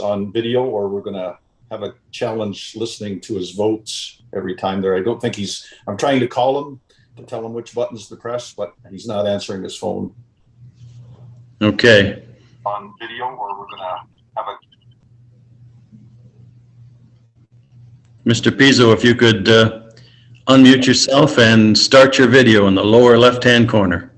on video, or we're going to have a challenge listening to his votes every time there. I don't think I'm trying to call him to tell him which buttons to press, but he's not answering his phone. Okay. On video, or we're going to have a... Mr. Pizzo, if you could unmute yourself and start your video in the lower left-hand corner.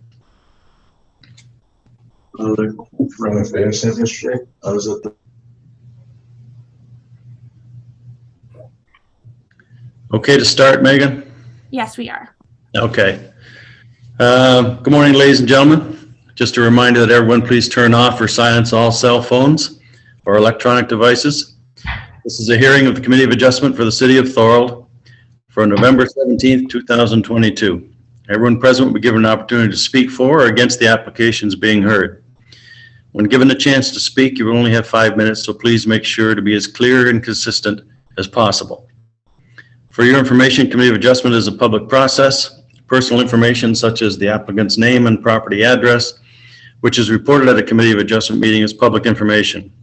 Okay to start, Megan? Yes, we are. Okay. Good morning, ladies and gentlemen. Just a reminder that everyone please turn off or silence all cell phones or electronic devices. This is a hearing of the Committee of Adjustment for the City of Thorold for November 17th, 2022. Everyone present will be given an opportunity to speak for or against the applications being heard. When given a chance to speak, you will only have 5 minutes, so please make sure to be as clear and consistent as possible. For your information, Committee of Adjustment is a public process. Personal information such as the applicant's name and property address, which is reported at a Committee of Adjustment meeting, is public information.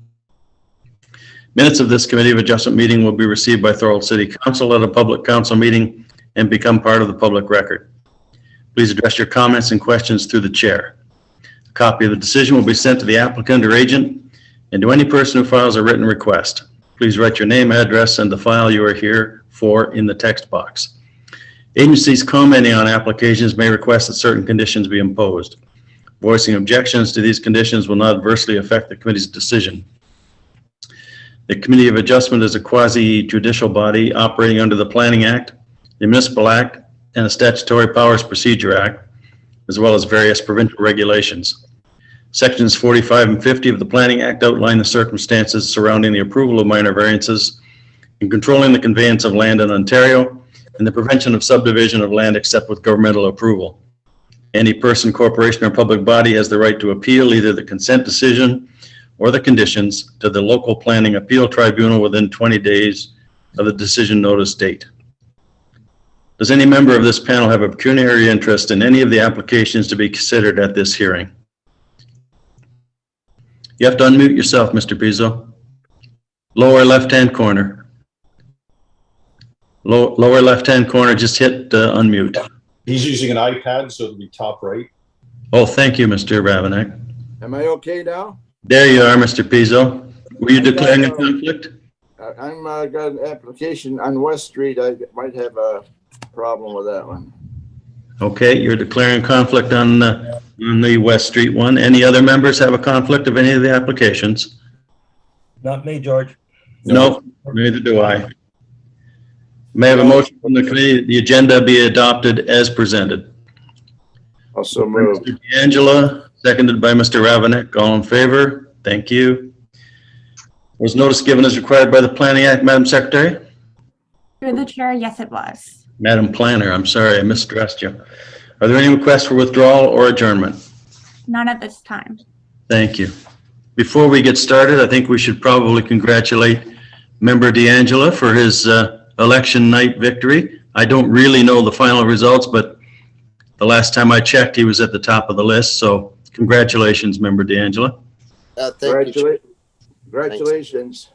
Minutes of this Committee of Adjustment meeting will be received by Thorold City Council at a public council meeting and become part of the public record. Please address your comments and questions through the chair. A copy of the decision will be sent to the applicant or agent and to any person who files a written request. Please write your name, address, and the file you are here for in the text box. Agencies commenting on applications may request that certain conditions be imposed. Voicing objections to these conditions will not adversely affect the committee's decision. The Committee of Adjustment is a quasi-judicial body operating under the Planning Act, the Municipal Act, and the Statutory Powers Procedure Act, as well as various provincial regulations. Sections 45 and 50 of the Planning Act outline the circumstances surrounding the approval of minor variances and controlling the conveyance of land in Ontario and the prevention of subdivision of land except with governmental approval. Any person, corporation, or public body has the right to appeal either the consent decision or the conditions to the local planning appeal tribunal within 20 days of the decision notice date. Does any member of this panel have a pecuniary interest in any of the applications to be considered at this hearing? You have to unmute yourself, Mr. Pizzo. Lower left-hand corner. Lower left-hand corner, just hit unmute. He's using an iPad, so it'll be top right. Oh, thank you, Mr. Ravenak. Am I okay now? There you are, Mr. Pizzo. Were you declaring a conflict? I'm got an application on West Street. I might have a problem with that one. Okay, you're declaring conflict on the West Street one. Any other members have a conflict of any of the applications? Not me, George. No, neither do I. May I have a motion from the committee that the agenda be adopted as presented? Also moved. Mr. D'Angela, seconded by Mr. Ravenak. All in favor? Thank you. Was notice given as required by the Planning Act, Madam Secretary? Through the chair, yes, it was. Madam Planner, I'm sorry, I misaddressed you. Are there any requests for withdrawal or adjournment? None at this time. Thank you. Before we get started, I think we should probably congratulate Member D'Angela for his election night victory. I don't really know the final results, but the last time I checked, he was at the top of the list. So congratulations, Member D'Angela. Thank you. Congratulations.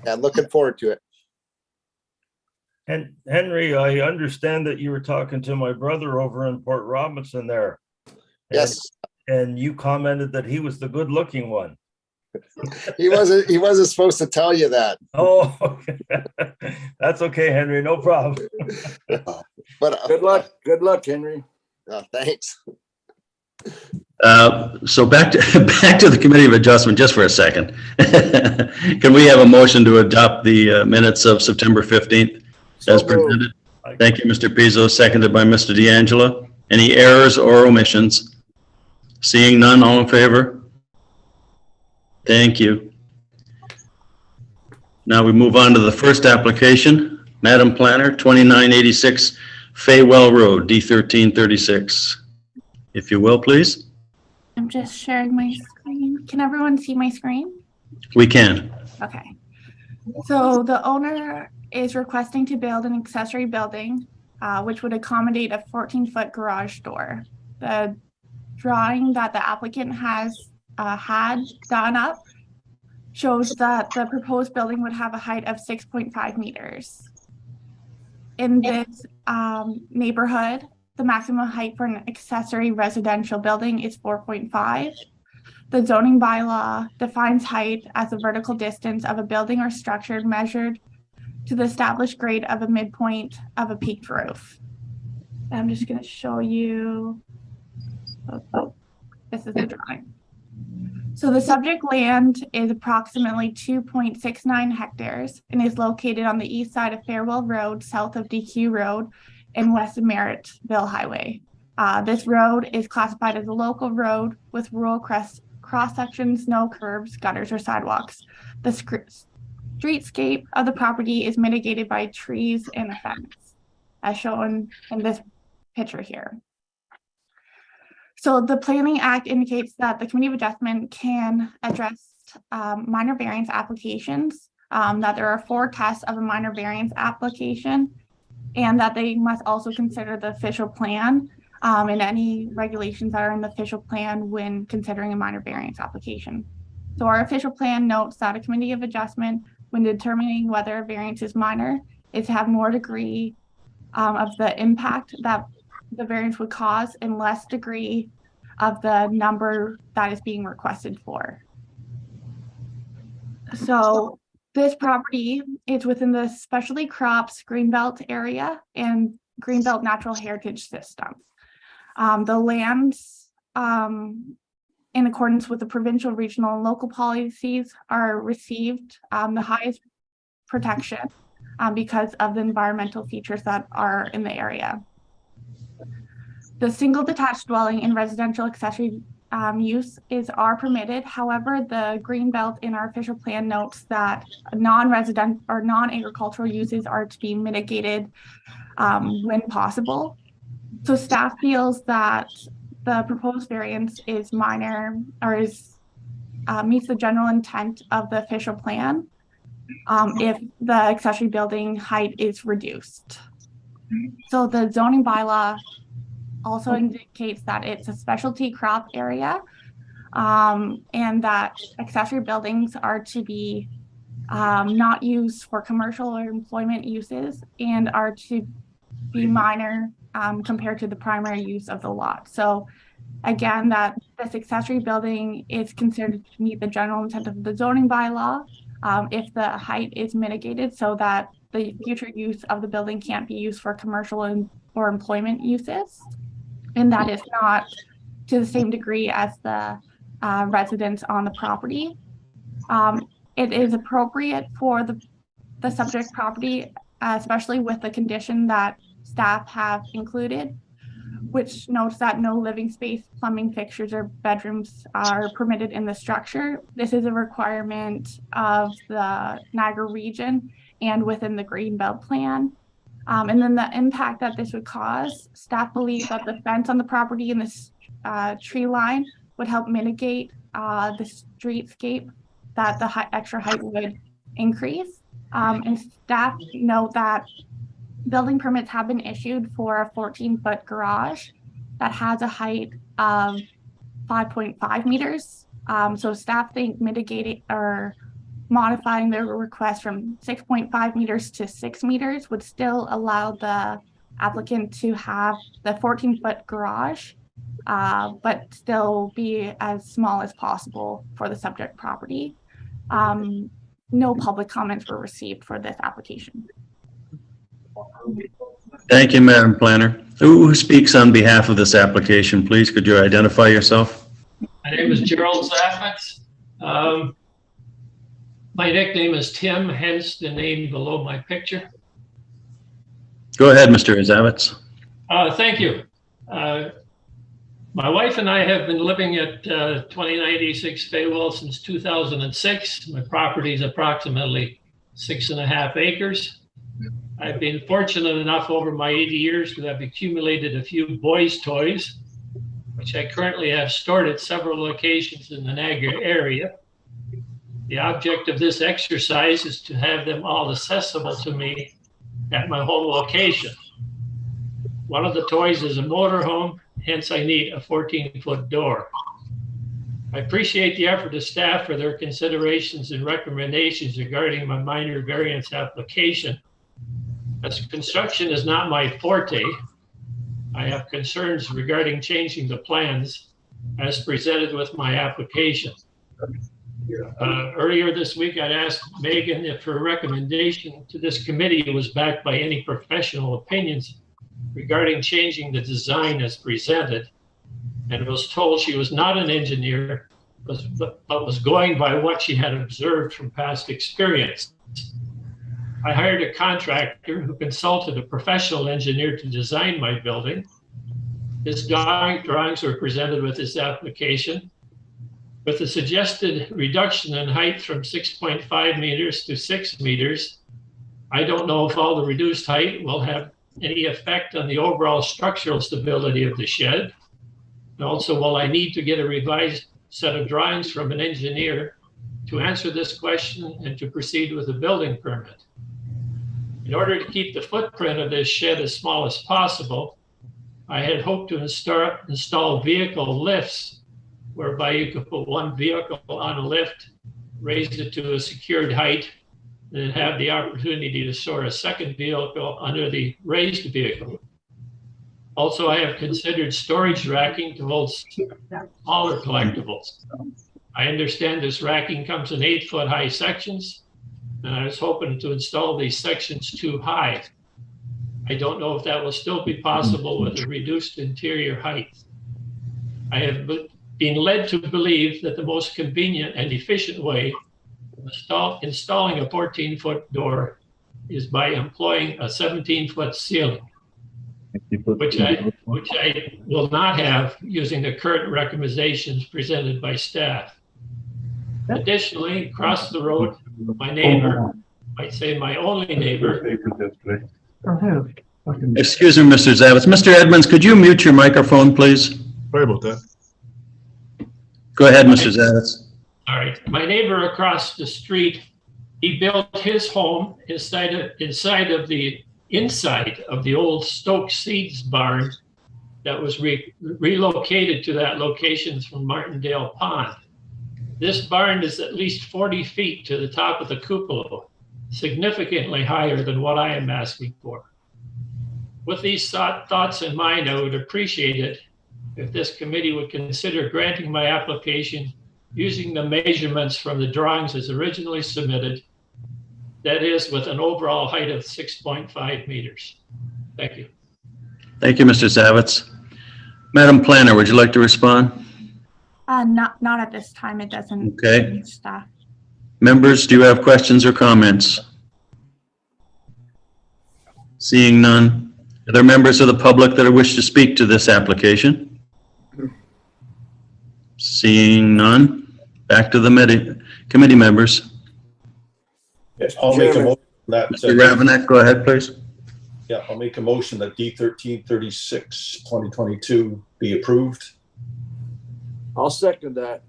Yeah, looking forward to it. And Henry, I understand that you were talking to my brother over in Port Robinson there. Yes. And you commented that he was the good looking one. He wasn't supposed to tell you that. Oh, okay. That's okay, Henry. No problem. But Good luck, Henry. thanks. So back to the Committee of Adjustment just for a second. Can we have a motion to adopt the minutes of September 15th as presented? Thank you, Mr. Pizzo, seconded by Mr. D'Angelo. Any errors or omissions? Seeing none, all in favor? Thank you. Now we move on to the first application. Madam Planner, 2986 Faywell Road, D1336. If you will, please. I'm just sharing my screen. Can everyone see my screen? We can. Okay. So the owner is requesting to build an accessory building, which would accommodate a 14-foot garage door. The drawing that the applicant has had done up shows that the proposed building would have a height of 6.5 meters. In this neighborhood, the maximum height for an accessory residential building is 4.5. The zoning bylaw defines height as the vertical distance of a building or structure measured to the established grade of a midpoint of a peaked roof. I'm just going to show you. This is the drawing. So the subject land is approximately 2.69 hectares and is located on the east side of Fairwell Road, south of DQ Road, and west of Merrittville Highway. This road is classified as a local road with rural cross sections, no curbs, gutters, or sidewalks. The streetscape of the property is mitigated by trees and a fence, as shown in this picture here. So the Planning Act indicates that the Committee of Adjustment can address minor variance applications, that there are 4 tests of a minor variance application, and that they must also consider the official plan and any regulations that are in the official plan when considering a minor variance application. So our official plan notes that a Committee of Adjustment, when determining whether a variance is minor, is to have more degree of the impact that the variance would cause and less degree of the number that is being requested for. So this property is within the Specialty Crops Greenbelt area and Greenbelt Natural Heritage System. The lands, in accordance with the provincial, regional, and local policies, are received the highest protection because of the environmental features that are in the area. The single detached dwelling and residential accessory use are permitted. However, the Greenbelt in our official plan notes that non-resident or non-agricultural uses are to be mitigated when possible. So staff feels that the proposed variance is minor or meets the general intent of the official plan if the accessory building height is reduced. So the zoning bylaw also indicates that it's a specialty crop area and that accessory buildings are to be not used for commercial or employment uses and are to be minor compared to the primary use of the lot. So again, that this accessory building is considered to meet the general intent of the zoning bylaw if the height is mitigated so that the future use of the building can't be used for commercial or employment uses. And that is not to the same degree as the residents on the property. It is appropriate for the subject property, especially with the condition that staff have included, which notes that no living space, plumbing fixtures, or bedrooms are permitted in the structure. This is a requirement of the Niagara region and within the Greenbelt plan. And then the impact that this would cause, staff believe that the fence on the property and this tree line would help mitigate the streetscape that the extra height would increase. And staff note that building permits have been issued for a 14-foot garage that has a height of 5.5 meters. So staff think mitigating or modifying their request from 6.5 meters to 6 meters would still allow the applicant to have the 14-foot garage, but still be as small as possible for the subject property. No public comments were received for this application. Thank you, Madam Planner. Who speaks on behalf of this application, please? Could you identify yourself? My name is Gerald Zaffitz. My nickname is Tim, hence the name below my picture. Go ahead, Mr. Zaffitz. Thank you. My wife and I have been living at 2986 Faywell since 2006. My property is approximately 6.5 acres. I've been fortunate enough over my 80 years to have accumulated a few boys' toys, which I currently have stored at several locations in the Niagara area. The object of this exercise is to have them all accessible to me at my home location. One of the toys is a motorhome, hence I need a 14-foot door. I appreciate the effort of staff for their considerations and recommendations regarding my minor variance application. As construction is not my forte, I have concerns regarding changing the plans as presented with my application. Earlier this week, I'd asked Megan if her recommendation to this committee was backed by any professional opinions regarding changing the design as presented, and was told she was not an engineer, but was going by what she had observed from past experience. I hired a contractor who consulted a professional engineer to design my building. His drawings were presented with this application. With the suggested reduction in height from 6.5 meters to 6 meters, I don't know if all the reduced height will have any effect on the overall structural stability of the shed. And also, will I need to get a revised set of drawings from an engineer to answer this question and to proceed with a building permit? In order to keep the footprint of this shed as small as possible, I had hoped to install vehicle lifts, whereby you could put one vehicle on a lift, raise it to a secured height, and then have the opportunity to store a second vehicle under the raised vehicle. Also, I have considered storage racking to hold smaller collectibles. I understand this racking comes in 8-foot high sections, and I was hoping to install these sections too high. I don't know if that will still be possible with a reduced interior height. I have been led to believe that the most convenient and efficient way of installing a 14-foot door is by employing a 17-foot ceiling, which I will not have using the current recommendations presented by staff. Additionally, across the road, my neighbor, might say my only neighbor. Excuse me, Mr. Zavitz. Mr. Edmonds, could you mute your microphone, please? Sorry about that. Go ahead, Mr. Zavitz. All right, my neighbor across the street, he built his home inside of the inside of the old Stoke Seeds barn that was relocated to that location from Martindale Pond. This barn is at least 40 feet to the top of the cupola, significantly higher than what I am asking for. With these thoughts in mind, I would appreciate it if this committee would consider granting my application using the measurements from the drawings as originally submitted, that is, with an overall height of 6.5 meters. Thank you. Thank you, Mr. Zavitz. Madam Planner, would you like to respond? Not at this time. It doesn't. Okay. Need staff. Members, do you have questions or comments? Seeing none. Are there members of the public that wish to speak to this application? Seeing none. Back to the committee members. Yes, I'll make a motion that. Mr. Ravenak, go ahead, please. Yeah, I'll make a motion that D1336 2022 be approved. I'll second that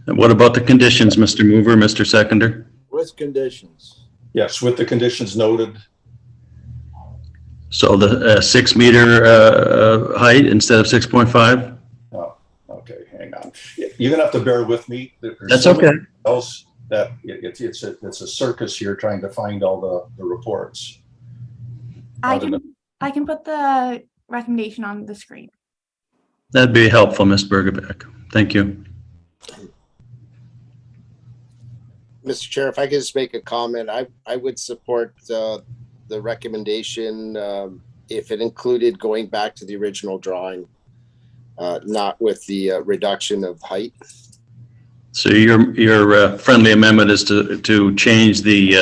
And what about the conditions, Mr. Mover, Mr. Seconder? with conditions. Yes, with the conditions noted. So the 6 meter height instead of 6.5? Oh, okay, hang on. You're gonna have to bear with me. There's That's so okay. many else that it's a circus here trying to find all the reports. I can put the recommendation on the screen. That'd be helpful, Ms. Bergebeck. Thank you. Mr. Chair, if I could just make a comment, I would support the recommendation if it included going back to the original drawing, not with the reduction of height. So your friendly amendment is to change the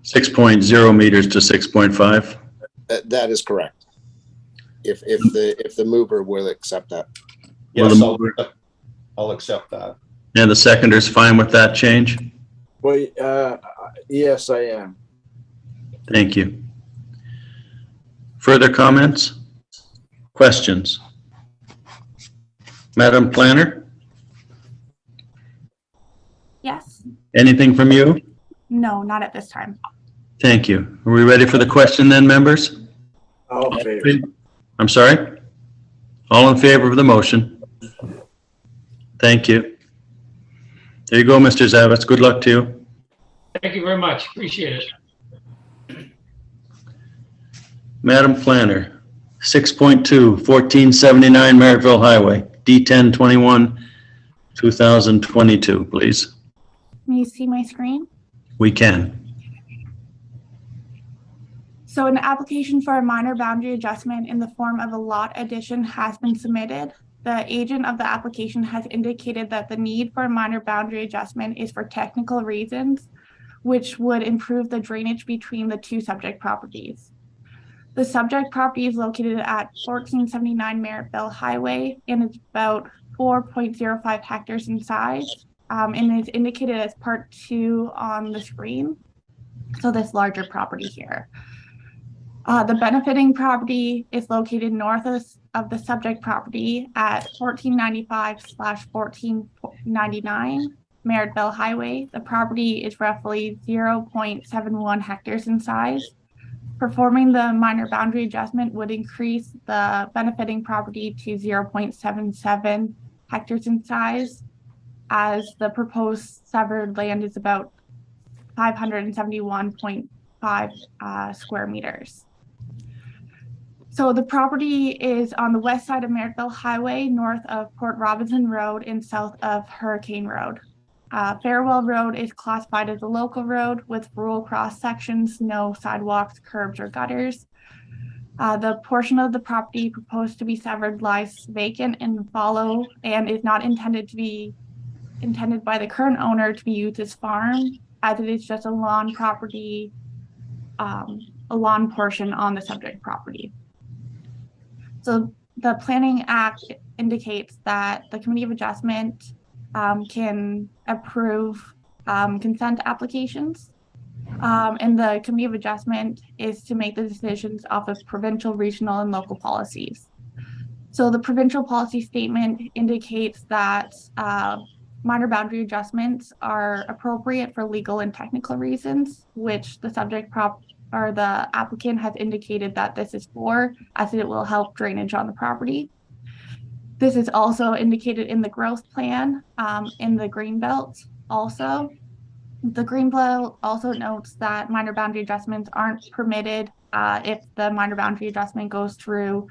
6.0 meters to 6.5? That is correct. If the mover will accept that. Yes, I'll accept that. And the seconder's fine with that change? Well, yes, I am. Thank you. Further comments? Questions? Madam Planner, Yes. anything from you? No, not at this time. Thank you. Are we ready for the question then, members? All in favor. I'm sorry? All in favor of the motion? Thank you. There you go, Mr. Zavitz. Good luck to you. Thank you very much. Appreciate it. Madam Planner, 6.2, 1479 Merrittville Highway, D1021, 2022, please. Can you see my screen? We can. So an application for a minor boundary adjustment in the form of a lot addition has been submitted. The agent of the application has indicated that the need for a minor boundary adjustment is for technical reasons, which would improve the drainage between the two subject properties. The subject property is located at 1479 Merrittville Highway and is about 4.05 hectares in size, and is indicated as part 2 on the screen. So this larger property here. The benefiting property is located north of the subject property at 1495/1499 Merrittville Highway. The property is roughly 0.71 hectares in size. Performing the minor boundary adjustment would increase the benefiting property to 0.77 hectares in size, as the proposed severed land is about 571.5 square meters. So the property is on the west side of Merrittville Highway, north of Port Robinson Road and south of Hurricane Road. Farewell Road is classified as a local road with rural cross sections, no sidewalks, curbs, or gutters. The portion of the property proposed to be severed lies vacant and fallow and is not intended by the current owner to be used as farm, as it is just a lawn property, a lawn portion on the subject property. So the Planning Act indicates that the Committee of Adjustment can approve consent applications, and the Committee of Adjustment is to make the decisions off of provincial, regional, and local policies. So the provincial policy statement indicates that minor boundary adjustments are appropriate for legal and technical reasons, which the the applicant has indicated that this is for, as it will help drainage on the property. This is also indicated in the growth plan, in the Greenbelt also. The Greenbelt also notes that minor boundary adjustments aren't permitted if the minor boundary adjustment goes through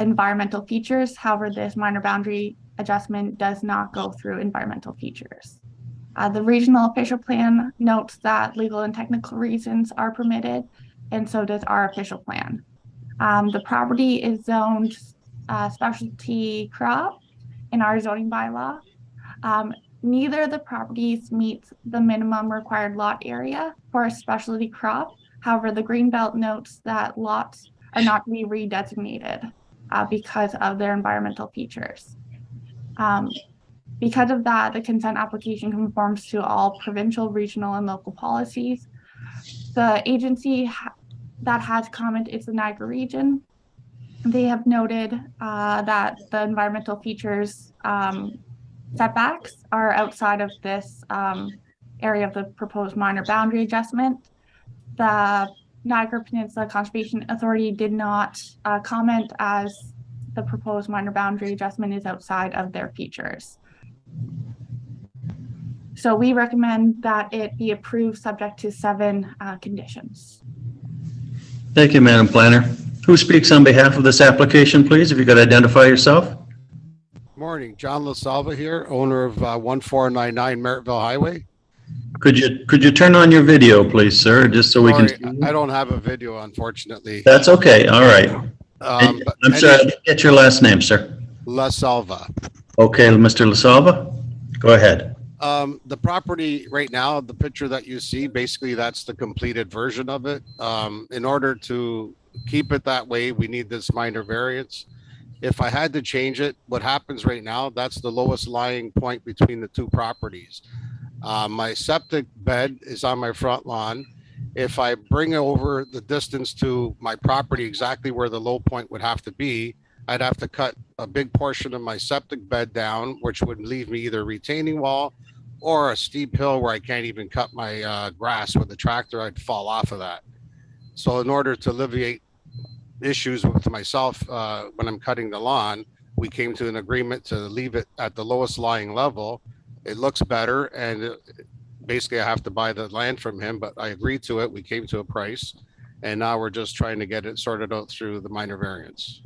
environmental features. However, this minor boundary adjustment does not go through environmental features. The regional official plan notes that legal and technical reasons are permitted, and so does our official plan. The property is zoned specialty crop in our zoning bylaw. Neither of the properties meets the minimum required lot area for a specialty crop. However, the Greenbelt notes that lots are not to be redesignated because of their environmental features. Because of that, the consent application conforms to all provincial, regional, and local policies. The agency that has comment is the Niagara region. They have noted that the environmental features setbacks are outside of this area of the proposed minor boundary adjustment. The Niagara Peninsula Conservation Authority did not comment, as the proposed minor boundary adjustment is outside of their features. So we recommend that it be approved subject to 7 conditions. Thank you, Madam Planner. Who speaks on behalf of this application, please? If you could identify yourself. Morning, John LaSalva here, owner of 1499 Merrittville Highway. Could you turn on your video, please, sir, just so we can see? I don't have a video, unfortunately. That's okay. All right. I'm sorry, I didn't get your last name, sir. LaSalva. Okay, Mr. LaSalva, go ahead. The property right now, the picture that you see, basically that's the completed version of it. In order to keep it that way, we need this minor variance. If I had to change it, what happens right now, that's the lowest lying point between the two properties. My septic bed is on my front lawn. If I bring over the distance to my property exactly where the low point would have to be, I'd have to cut a big portion of my septic bed down, which would leave me either a retaining wall or a steep hill where I can't even cut my grass with the tractor. I'd fall off of that. So in order to alleviate issues with myself when I'm cutting the lawn, we came to an agreement to leave it at the lowest lying level. It looks better, and basically I have to buy the land from him, but I agreed to it. We came to a price, and now we're just trying to get it sorted out through the minor variance.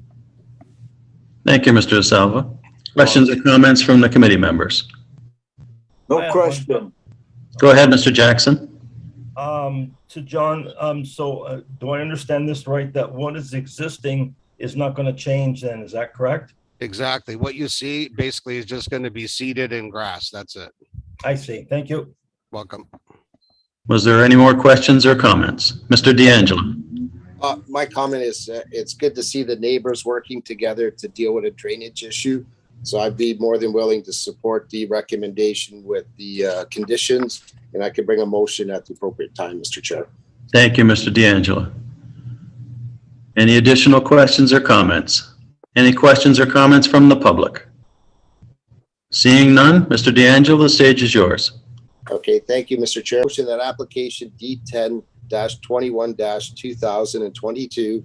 Thank you, Mr. DeSalvo. Questions or comments from the committee members? No question. Go ahead, Mr. Jackson. To John, do I understand this right, that what is existing is not going to change then, is that correct? Exactly. What you see basically is just going to be seeded in grass. That's it. I see, thank you. Welcome. Was there any more questions or comments? Mr. D'Angelo. My comment is it's good to see the neighbors working together to deal with a drainage issue. So I'd be more than willing to support the recommendation with the conditions, and I could bring a motion at the appropriate time, Mr. Chair. Thank you, Mr. D'Angelo. Any additional questions or comments? Any questions or comments from the public? Seeing none, Mr. D'Angelo, the stage is yours. Okay, thank you, Mr. Chair. Motion that application D10-21-2022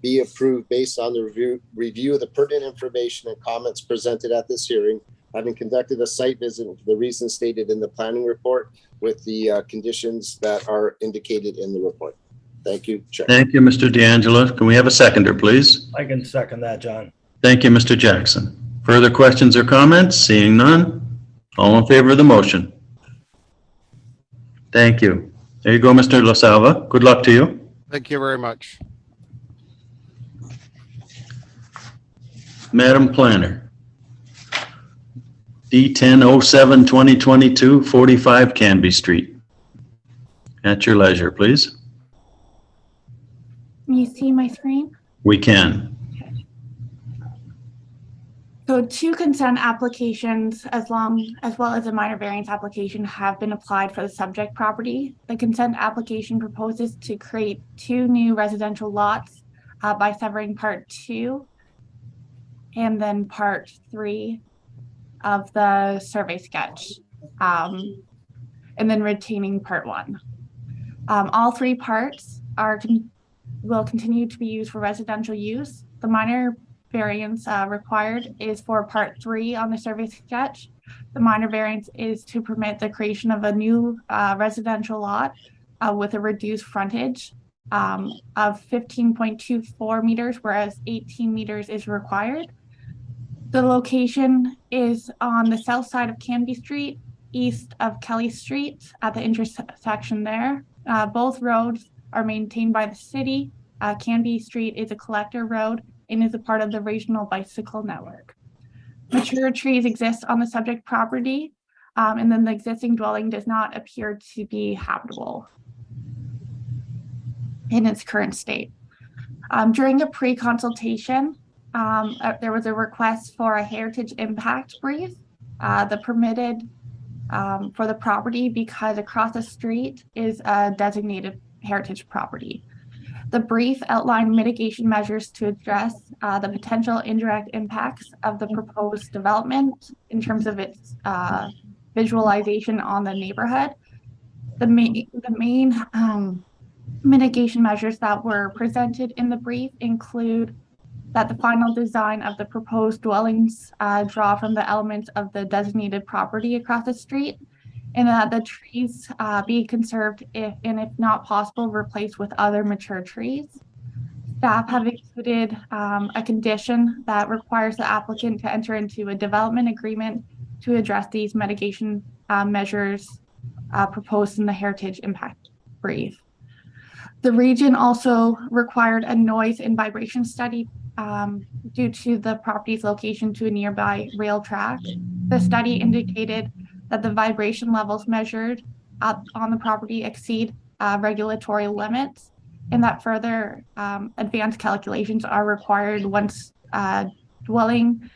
be approved based on the review of the pertinent information and comments presented at this hearing, having conducted a site visit for the reasons stated in the planning report with the conditions that are indicated in the report. Thank you, Chair. Thank you, Mr. D'Angelo. Can we have a seconder, please? I can second that, John. Thank you, Mr. Jackson. Further questions or comments? Seeing none. All in favor of the motion? Thank you. There you go, Mr. LaSalva. Good luck to you. Thank you very much. Madam Planner. D10-07-2022, 45 Canby Street. At your leisure, please. Can you see my screen? We can. So 2 consent applications as well as a minor variance application have been applied for the subject property. The consent application proposes to create 2 new residential lots by severing part 2 and then part 3 of the survey sketch, and then retaining part 1. All 3 parts will continue to be used for residential use. The minor variance required is for part 3 on the survey sketch. The minor variance is to permit the creation of a new residential lot with a reduced frontage of 15.24 meters, whereas 18 meters is required. The location is on the south side of Canby Street, east of Kelly Street at the intersection there. Both roads are maintained by the city. Canby Street is a collector road and is a part of the regional bicycle network. Mature trees exist on the subject property, and then the existing dwelling does not appear to be habitable in its current state. During a pre-consultation, there was a request for a heritage impact brief. The permitted for the property because across the street is a designated heritage property. The brief outlined mitigation measures to address the potential indirect impacts of the proposed development in terms of its visualization on the neighborhood. The main mitigation measures that were presented in the brief include that the final design of the proposed dwellings draw from the elements of the designated property across the street, and that the trees be conserved if not possible, replaced with other mature trees. Staff have included a condition that requires the applicant to enter into a development agreement to address these mitigation measures proposed in the heritage impact brief. The region also required a noise and vibration study due to the property's location to a nearby rail track. The study indicated that the vibration levels measured on the property exceed regulatory limits, and that further advanced calculations are required once dwelling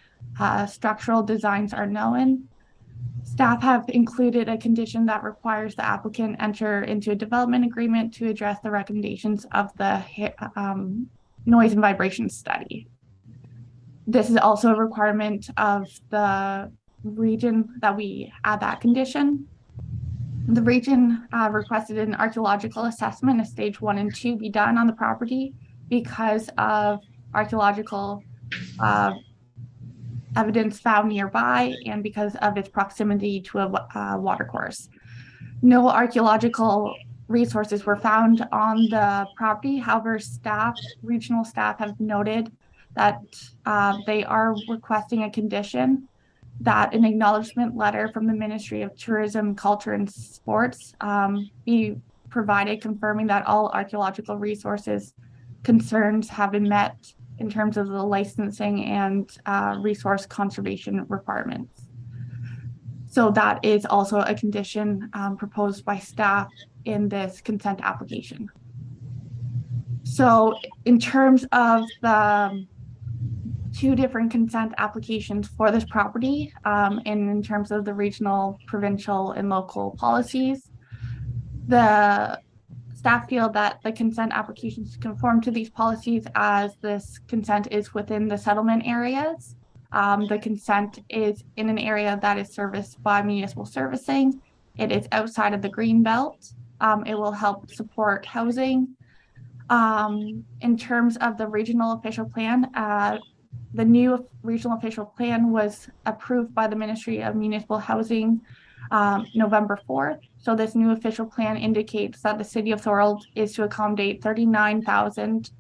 structural designs are known. Staff have included a condition that requires the applicant enter into a development agreement to address the recommendations of the noise and vibration study. This is also a requirement of the region that we add that condition. The region requested an archaeological assessment of stage 1 and 2 be done on the property because of archaeological evidence found nearby and because of its proximity to a watercourse. No archaeological resources were found on the property. However, regional staff have noted that they are requesting a condition that an acknowledgement letter from the Ministry of Tourism, Culture and Sports be provided, confirming that all archaeological resources concerns have been met in terms of the licensing and resource conservation requirements. So that is also a condition proposed by staff in this consent application. So in terms of the two different consent applications for this property, and in terms of the regional, provincial, and local policies, the staff feel that the consent applications conform to these policies as this consent is within the settlement areas. The consent is in an area that is serviced by municipal servicing. It is outside of the green belt. It will help support housing. In terms of the regional official plan, the new regional official plan was approved by the Ministry of Municipal Housing November 4th. So this new official plan indicates that the city of Thorold is to accommodate 39,000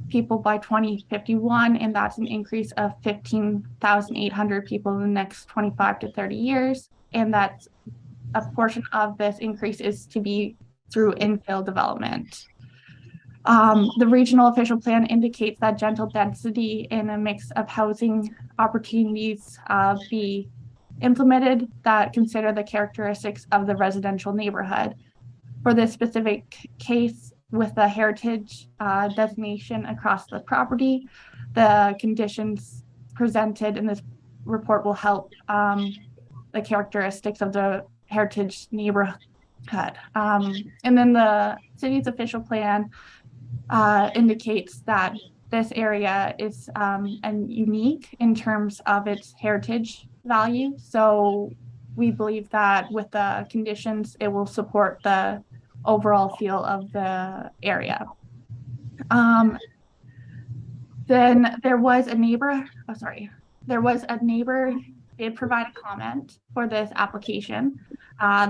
people by 2051, and that's an increase of 15,800 people in the next 25 to 30 years. And that's a portion of this increase is to be through infill development. The regional official plan indicates that gentle density and a mix of housing opportunities be implemented that consider the characteristics of the residential neighborhood. For this specific case, with the heritage designation across the property, the conditions presented in this report will help the characteristics of the heritage neighborhood. And then the city's official plan indicates that this area is unique in terms of its heritage value. So we believe that with the conditions, it will support the overall feel of the area. Then there was a neighbor, did provide a comment for this application.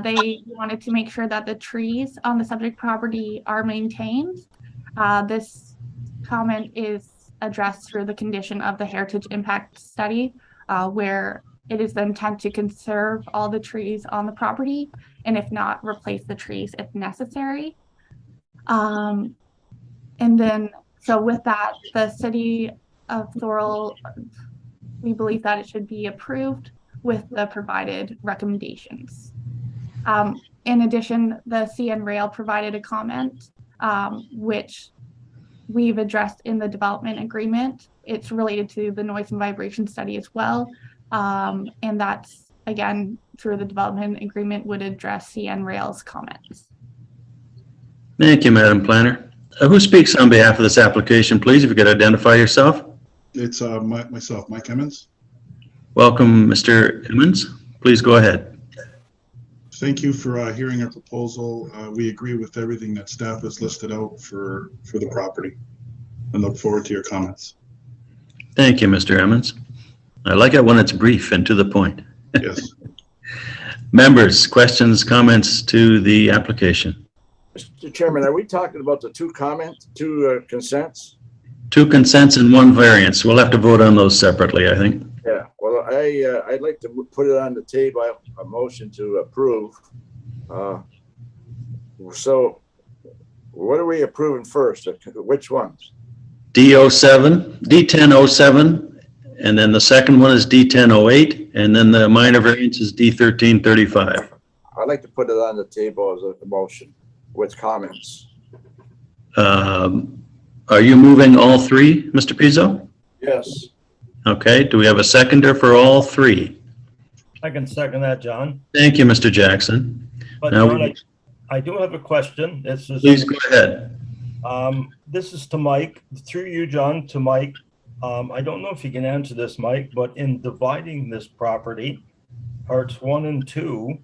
They wanted to make sure that the trees on the subject property are maintained. This comment is addressed through the condition of the heritage impact study, where it is the intent to conserve all the trees on the property, and if not, replace the trees if necessary. And then, so with that, the city of Thorold, we believe that it should be approved with the provided recommendations. In addition, the CN Rail provided a comment, which we've addressed in the development agreement. It's related to the noise and vibration study as well. And that's, again, through the development agreement would address CN Rail's comments. Thank you, Madam Planner. Who speaks on behalf of this application, please, if you could identify yourself? It's myself, Mike Emmons. Welcome, Mr. Emmons. Please go ahead. Thank you for hearing our proposal. We agree with everything that staff has listed out for the property and look forward to your comments. Thank you, Mr. Emmons. I like it when it's brief and to the point. Yes. Members, questions, comments to the application? Mr. Chairman, are we talking about the two consents? Two consents and one variance. We'll have to vote on those separately, I think. Yeah, well, I'd like to put it on the table, a motion to approve. So what are we approving first? Which ones? D1007, and then the second one is D1008, and then the minor variance is D1335. I'd like to put it on the table as a motion with comments. Are you moving all three, Mr. Pizzo? Yes. Okay, do we have a seconder for all three? I can second that, John. Thank you, Mr. Jackson. But Now John, I do have a question. This is please go ahead. This is to Mike, through you, John, to Mike. I don't know if you can answer this, Mike, but in dividing this property, parts 1 and 2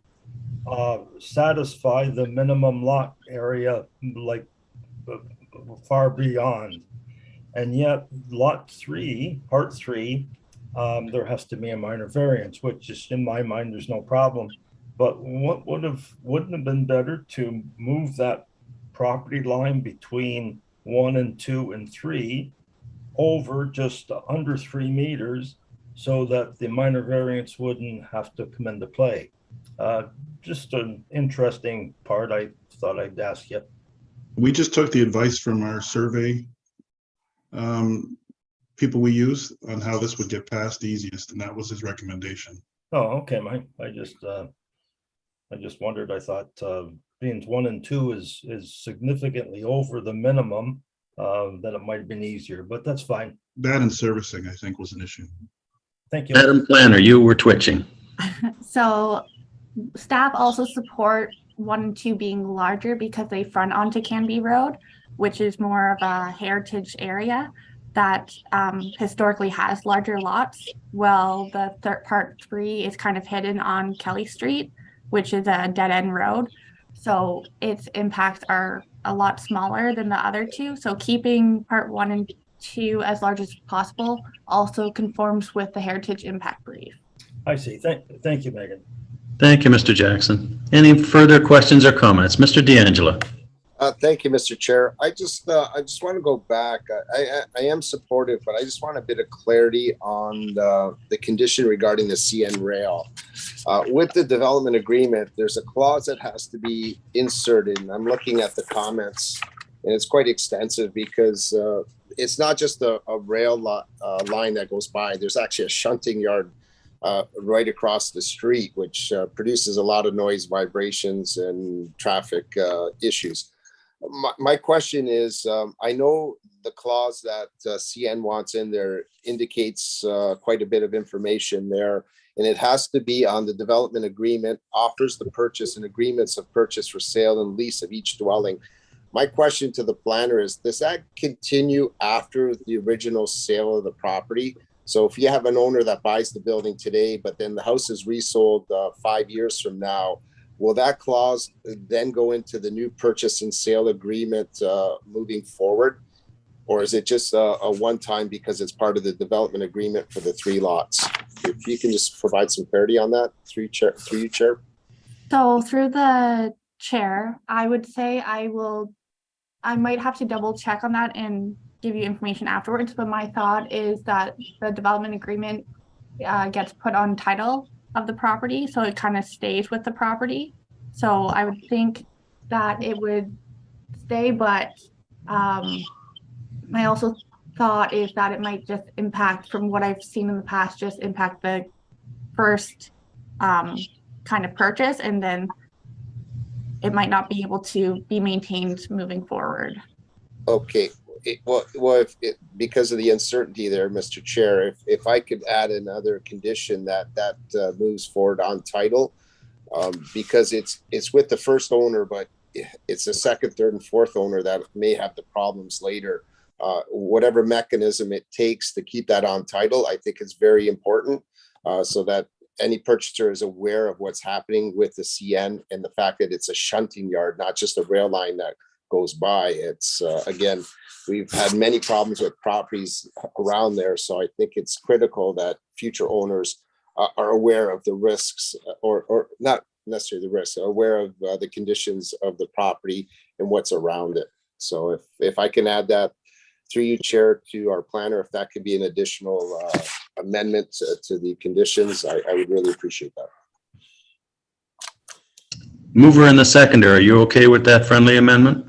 satisfy the minimum lot area, like far beyond. And yet lot 3, part 3, there has to be a minor variance, which is, in my mind, there's no problem. But wouldn't have been better to move that property line between 1 and 2 and 3 over just under 3 meters so that the minor variance wouldn't have to come into play? Just an interesting part I thought I'd ask you. We just took the advice from our survey people we use on how this would get passed easiest, and that was his recommendation. Oh, okay, Mike. I just wondered. I thought being 1 and 2 is significantly over the minimum, that it might have been easier, but that's fine. That and servicing, I think, was an issue. Thank you. Madam Planner, you were twitching. So staff also support 1 and 2 being larger because they front onto Canby Road, which is more of a heritage area that historically has larger lots. Well, the part 3 is kind of hidden on Kelly Street, which is a dead end road. So its impacts are a lot smaller than the other 2. So keeping part 1 and 2 as large as possible also conforms with the heritage impact brief. I see. Thank you, Megan. Thank you, Mr. Jackson. Any further questions or comments? Mr. D'Angelo. Thank you, Mr. Chair. I just want to go back. I am supportive, but I just want a bit of clarity on the condition regarding the CN rail. With the development agreement, there's a clause that has to be inserted, and I'm looking at the comments, and it's quite extensive because it's not just a rail line that goes by. There's actually a shunting yard right across the street, which produces a lot of noise, vibrations, and traffic issues. My question is, I know the clause that CN wants in there indicates quite a bit of information there, and it has to be on the development agreement, offers the purchase and agreements of purchase for sale and lease of each dwelling. My question to the planner is, does that continue after the original sale of the property? So if you have an owner that buys the building today, but then the house is resold 5 years from now, will that clause then go into the new purchase and sale agreement moving forward? Or is it just a one-time because it's part of the development agreement for the 3 lots? If you can just provide some clarity on that, through you, Chair. So through the chair, I would say I might have to double check on that and give you information afterwards, but my thought is that the development agreement gets put on title of the property, so it kind of stays with the property. So I would think that it would stay, but my also thought is that it might just impact, from what I've seen in the past, just impact the first kind of purchase, and then it might not be able to be maintained moving forward. Okay. Because of the uncertainty there, Mr. Chair, if I could add another condition that moves forward on title, because it's with the first owner, but it's the second, third, and fourth owner that may have the problems later. Whatever mechanism it takes to keep that on title, I think is very important, so that any purchaser is aware of what's happening with the CN and the fact that it's a shunting yard, not just a rail line that goes by. It's again, we've had many problems with properties around there, so I think it's critical that future owners are aware of the risks, or not necessarily the risks, are aware of the conditions of the property and what's around it. So if I can add that through you, Chair, to our planner, if that could be an additional amendment to the conditions, I would really appreciate that. Mover and the seconder, are you okay with that friendly amendment?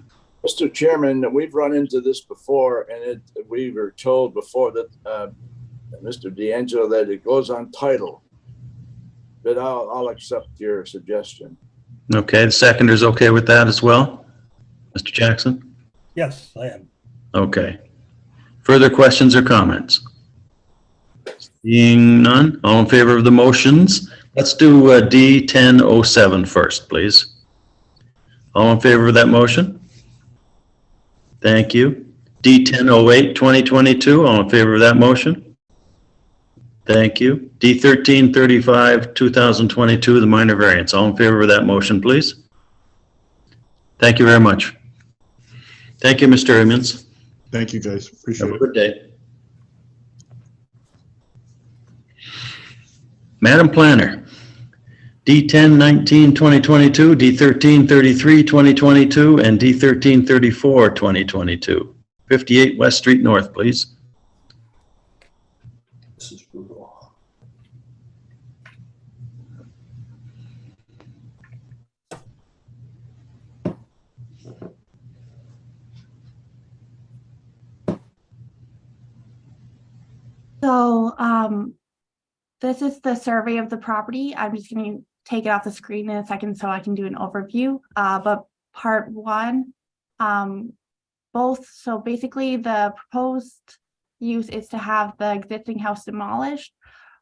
Mr. Chairman, we've run into this before, and we were told before that Mr. D'Angelo, that it goes on title. But I'll accept your suggestion. Okay, the seconder's okay with that as well? Mr. Jackson? Yes, I am. Okay. Further questions or comments? Seeing none, all in favor of the motions? Let's do D1007 first, please. All in favor of that motion? Thank you. D1008, 2022, all in favor of that motion? Thank you. D1335, 2022, the minor variance, all in favor of that motion, please? Thank you very much. Thank you, Mr. Emmons. Thank you, guys. Appreciate Have a it. good day. Madam Planner, D1019 2022, D1333 2022, and D1334 2022. 58 West Street North, please. This is brutal. So this is the survey of the property. I'm just going to take it off the screen in a second so I can do an overview. But part one, so basically the proposed use is to have the existing house demolished,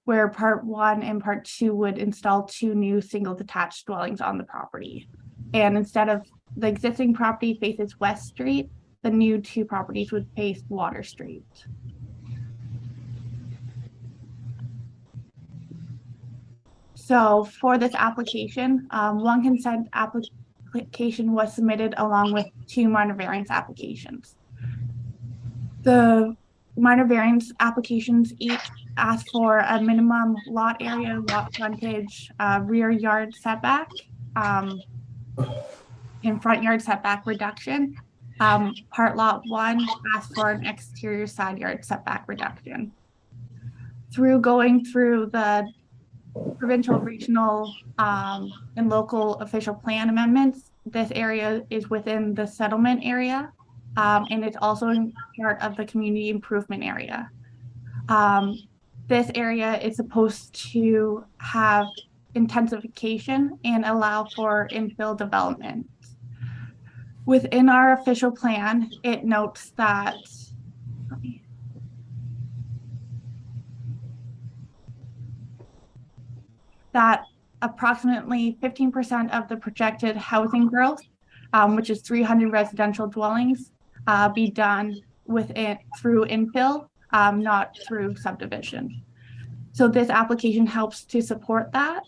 where part one and part two would install 2 new single detached dwellings on the property. And instead of the existing property faces West Street, the new 2 properties would face Water Street. So for this application, one consent application was submitted along with 2 minor variance applications. The minor variance applications each ask for a minimum lot area, lot frontage, rear yard setback, and front yard setback reduction. Part lot 1 asks for an exterior side yard setback reduction. Going through the provincial, regional, and local official plan amendments, this area is within the settlement area, and it's also part of the community improvement area. This area is supposed to have intensification and allow for infill development. Within our official plan, it notes that approximately 15% of the projected housing growth, which is 300 residential dwellings, be done through infill, not through subdivision. So this application helps to support that.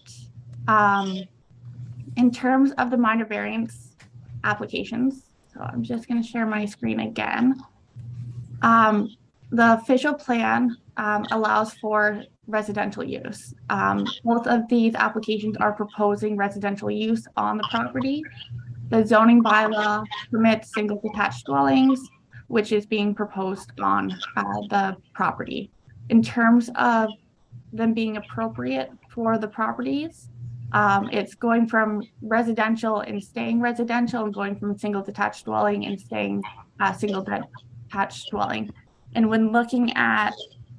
In terms of the minor variance applications, so I'm just going to share my screen again. The official plan allows for residential use. Both of these applications are proposing residential use on the property. The zoning bylaw permits single detached dwellings, which is being proposed on the property. In terms of them being appropriate for the properties, it's going from residential and staying residential, and going from single detached dwelling and staying single detached dwelling. And when looking at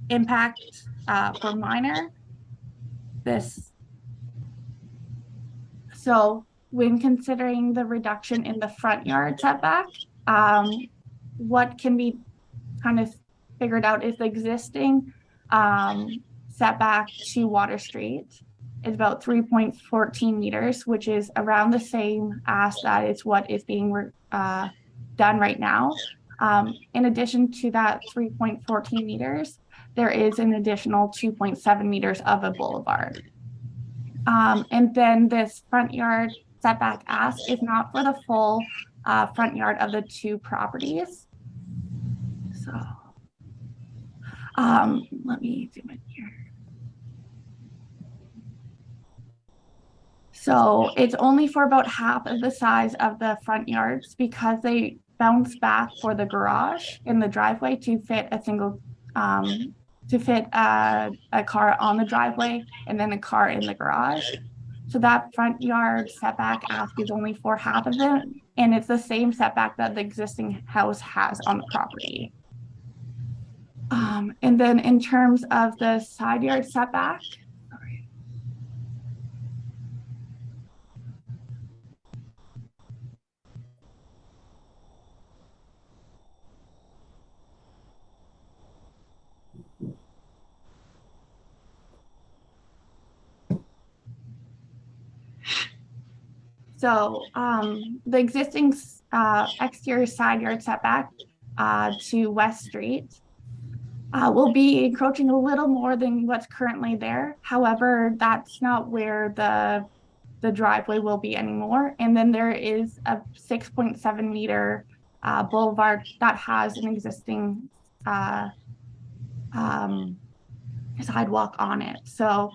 impact for minor, so when considering the reduction in the front yard setback, what can be kind of figured out is the existing setback to Water Street is about 3.14 meters, which is around the same as that is what is being done right now. In addition to that 3.14 meters, there is an additional 2.7 meters of a boulevard. And then this front yard setback ask is not for the full front yard of the 2 properties. So let me zoom in here. So it's only for about half of the size of the front yards, because they bounce back for the garage in the driveway to fit a single to fit a car on the driveway and then a car in the garage. So that front yard setback ask is only for half of it, and it's the same setback that the existing house has on the property. And then in terms of the side yard setback, so the existing exterior side yard setback to West Street will be encroaching a little more than what's currently there. However, that's not where the driveway will be anymore. And then there is a 6.7 meter boulevard that has an existing sidewalk on it. So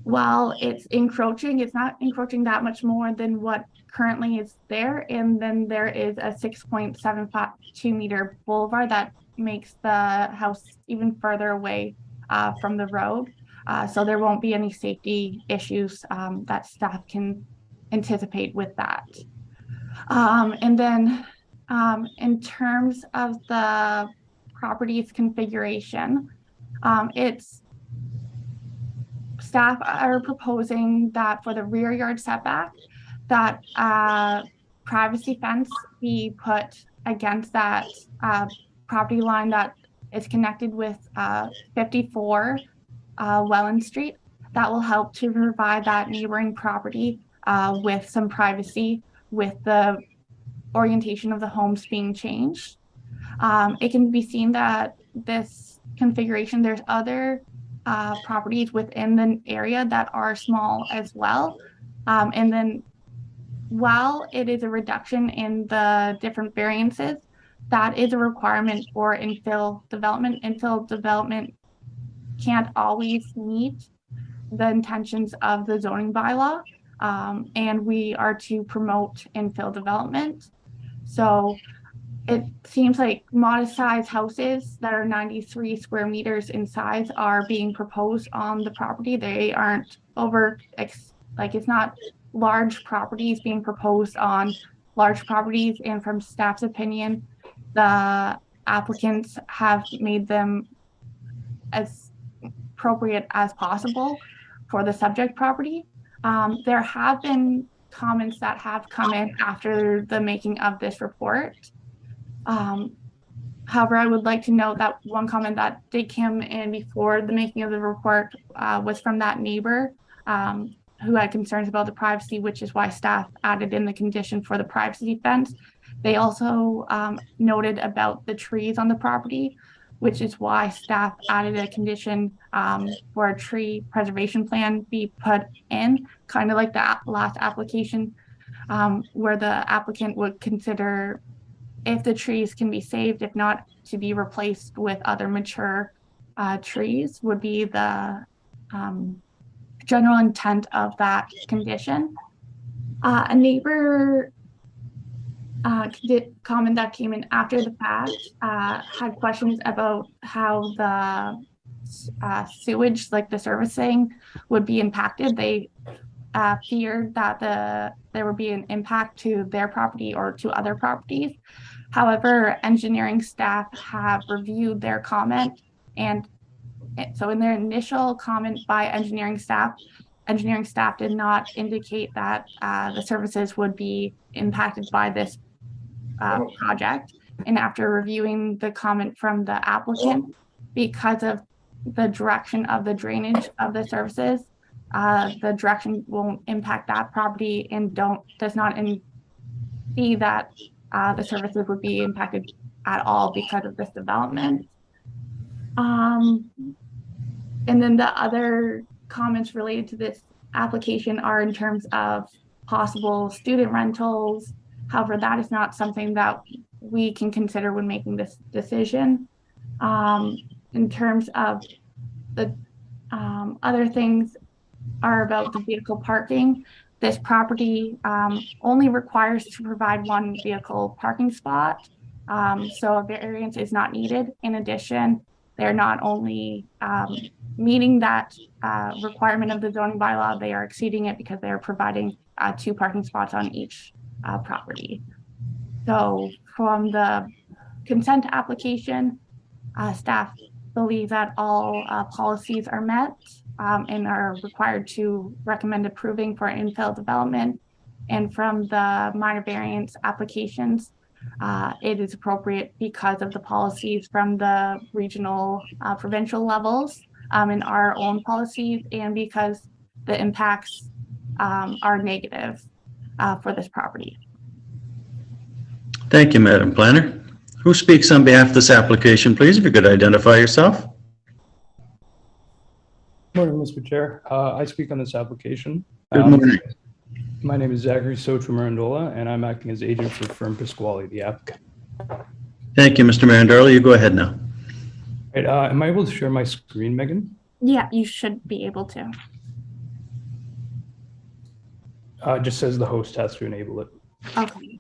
while it's encroaching, it's not encroaching that much more than what currently is there. And then there is a 6.752 meter boulevard that makes the house even further away from the road. So there won't be any safety issues that staff can anticipate with that. And then in terms of the property's configuration, staff are proposing that for the rear yard setback, that privacy fence be put against that property line that is connected with 54 Welland Street. That will help to provide that neighboring property with some privacy with the orientation of the homes being changed. It can be seen that this configuration, there's other properties within the area that are small as well. And then while it is a reduction in the different variances, that is a requirement for infill development. Infill development can't always meet the intentions of the zoning bylaw, and we are to promote infill development. So it seems like modest size houses that are 93 square meters in size are being proposed on the property. They aren't it's not large properties being proposed on large properties. And from staff's opinion, the applicants have made them as appropriate as possible for the subject property. There have been comments that have come in after the making of this report. However, I would like to note that one comment that did come in before the making of the report was from that neighbor who had concerns about the privacy, which is why staff added in the condition for the privacy fence. They also noted about the trees on the property, which is why staff added a condition for a tree preservation plan be put in, kind of like the last application, where the applicant would consider if the trees can be saved, if not to be replaced with other mature trees, would be the general intent of that condition. A neighbor comment that came in after the fact had questions about how the sewage, like the servicing, would be impacted. They feared that there would be an impact to their property or to other properties. However, engineering staff have reviewed their comment, and so in their initial comment by engineering staff did not indicate that the services would be impacted by this project. And after reviewing the comment from the applicant, because of the direction of the drainage of the services, the direction won't impact that property and does not see that the services would be impacted at all because of this development. And then the other comments related to this application are in terms of possible student rentals. However, that is not something that we can consider when making this decision. In terms of the other things are about the vehicle parking. This property only requires to provide one vehicle parking spot, so a variance is not needed. In addition, they're not only meeting that requirement of the zoning bylaw, they are exceeding it because they are providing 2 parking spots on each property. So from the consent application, staff believe that all policies are met and are required to recommend approving for infill development. And from the minor variance applications, it is appropriate because of the policies from the regional provincial levels and our own policies, and because the impacts are negative for this property. Thank you, Madam Planner. Who speaks on behalf of this application, please, if you could identify yourself? Morning, Mr. Chair. I speak on this application. Good morning. My name is Zachary Sotra Mirandola, and I'm acting as agent for Firm Pasquale, the applicant. Thank you, Mr. Mirandola. You go ahead now. Right, am I able to share my screen, Megan? Yeah, you should be able to. It just says the host has to enable it. Okay.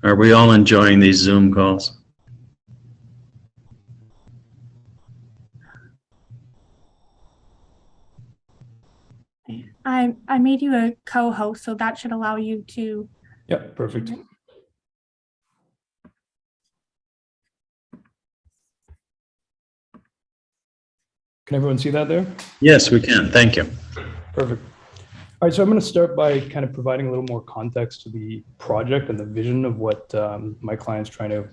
Are we all enjoying these Zoom calls? I made you a co-host, so that should allow you to. Yep, perfect. Can everyone see that there? Yes, we can. Thank you. Perfect. All right, so I'm going to start by kind of providing a little more context to the project and the vision of what my client's trying to,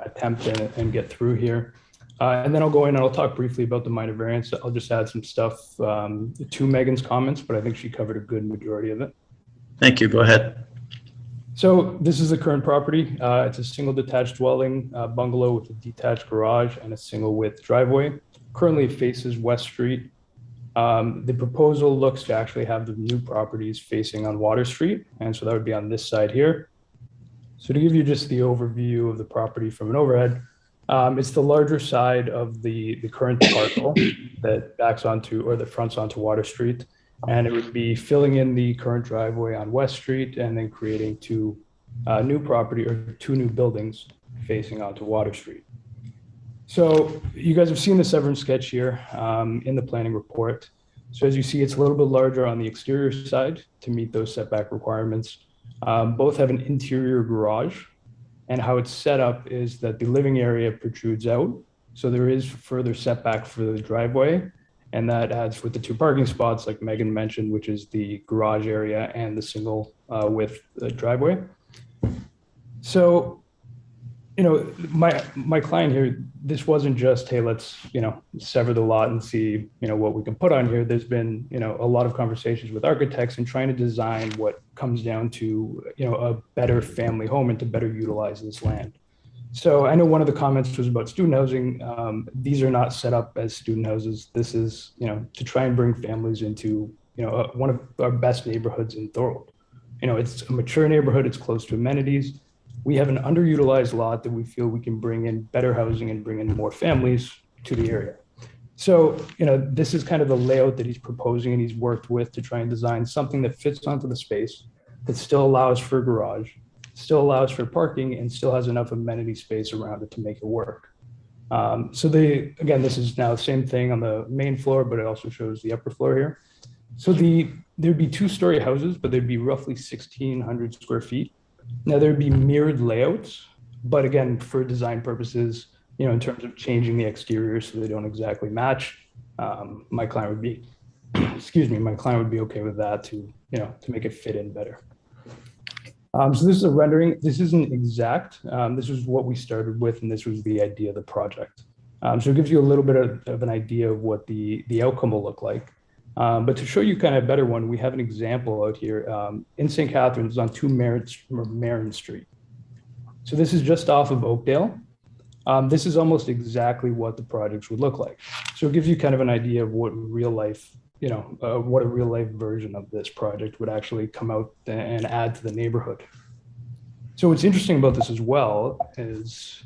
attempt and get through here. And then I'll go in and I'll talk briefly about the minor variance. I'll just add some stuff to Megan's comments, but I think she covered a good majority of it. Thank you. Go ahead. So this is the current property. It's a single detached dwelling bungalow with a detached garage and a single width driveway. Currently it faces West Street. The proposal looks to actually have the new properties facing on Water Street. And so that would be on this side here. So to give you just the overview of the property from an overhead, it's the larger side of the current parcel that backs onto or that fronts onto Water Street. And it would be filling in the current driveway on West Street and then creating two new buildings facing onto Water Street. So you guys have seen the Severn sketch here in the planning report. So as you see, it's a little bit larger on the exterior side to meet those setback requirements. Both have an interior garage, and how it's set up is that the living area protrudes out. So there is further setback for the driveway, and that adds with the two parking spots like Megan mentioned, which is the garage area and the single width driveway. So my client here, this wasn't just, hey, let's, sever the lot and see, what we can put on here. There's been, a lot of conversations with architects and trying to design what comes down to, a better family home and to better utilize this land. So I know one of the comments was about student housing. These are not set up as student houses. This is, to try and bring families into, one of our best neighborhoods in Thorold. It's a mature neighborhood. It's close to amenities. We have an underutilized lot that we feel we can bring in better housing and bring in more families to the area. So, this is kind of the layout that he's proposing and he's worked with to try and design something that fits onto the space, that still allows for a garage, still allows for parking, and still has enough amenity space around it to make it work. Again, this is now the same thing on the main floor, but it also shows the upper floor here. So there'd be two-story houses, but there'd be roughly 1,600 square feet. Now there'd be mirrored layouts, but again, for design purposes, in terms of changing the exterior so they don't exactly match, my client would be, okay with that to make it fit in better. So this is a rendering. This isn't exact. This is what we started with, and this was the idea of the project. So it gives you a little bit of an idea of what the outcome will look like. But to show you kind of a better one, we have an example out here in St. Catharines on 2 Marin Street. So this is just off of Oakdale. This is almost exactly what the projects would look like. So it gives you kind of an idea of what real life, what a real life version of this project would actually come out and add to the neighborhood. So what's interesting about this as well is,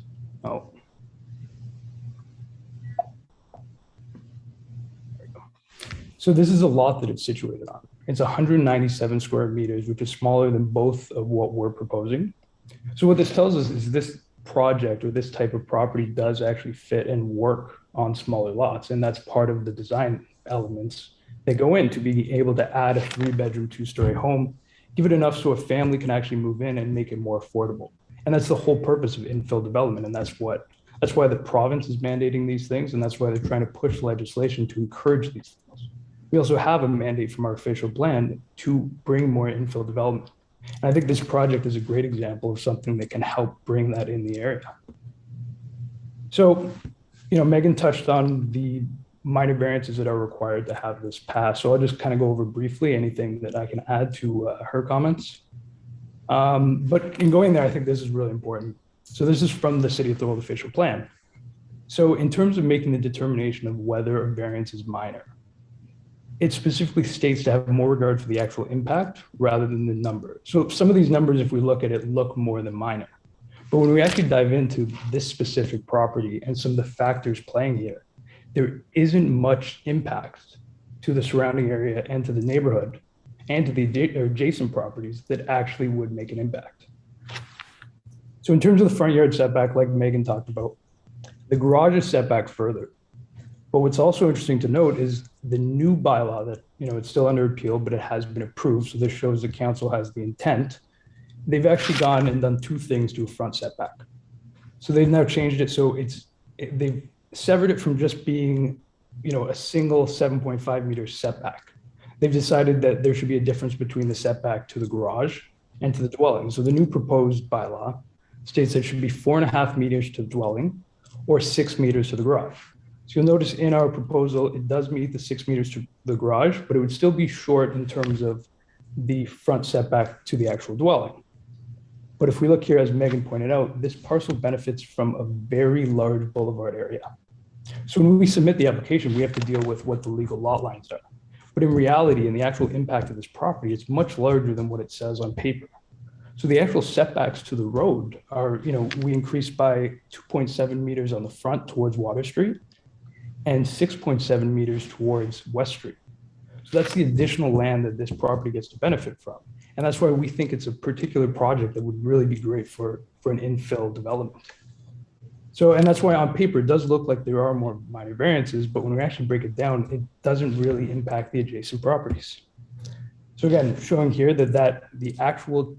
so this is a lot that it's situated on. It's 197 square meters, which is smaller than both of what we're proposing. So what this tells us is this project or this type of property does actually fit and work on smaller lots. And that's part of the design elements that go in to be able to add a 3-bedroom, 2-story home, give it enough so a family can actually move in and make it more affordable. And that's the whole purpose of infill development. And that's why the province is mandating these things. And that's why they're trying to push legislation to encourage these things. We also have a mandate from our official plan to bring more infill development. And I think this project is a great example of something that can help bring that in the area. So, Megan touched on the minor variances that are required to have this pass. So I'll just kind of go over briefly anything that I can add to her comments. But in going there, I think this is really important. So this is from the City of Thorold official plan. So in terms of making the determination of whether a variance is minor, it specifically states to have more regard for the actual impact rather than the number. So some of these numbers, if we look at it, look more than minor. But when we actually dive into this specific property and some of the factors playing here, there isn't much impact to the surrounding area and to the neighborhood and to the adjacent properties that actually would make an impact. So in terms of the front yard setback, like Megan talked about, the garage is set back further. But what's also interesting to note is the new bylaw that, it's still under appeal, but it has been approved. So this shows the council has the intent. They've actually gone and done two things to a front setback. So they've now changed it. So they've severed it from just being, a single 7.5 meter setback. They've decided that there should be a difference between the setback to the garage and to the dwelling. So the new proposed bylaw states that it should be 4.5 meters to the dwelling or 6 meters to the garage. So you'll notice in our proposal, it does meet the 6 meters to the garage, but it would still be short in terms of the front setback to the actual dwelling. But if we look here, as Megan pointed out, this parcel benefits from a very large boulevard area. So when we submit the application, we have to deal with what the legal lot lines are. But in reality, in the actual impact of this property, it's much larger than what it says on paper. So the actual setbacks to the road are, we increased by 2.7 meters on the front towards Water Street and 6.7 meters towards West Street. So that's the additional land that this property gets to benefit from. And that's why we think it's a particular project that would really be great for an infill development. So, and that's why on paper, it does look like there are more minor variances, but when we actually break it down, it doesn't really impact the adjacent properties. So again, showing here that the actual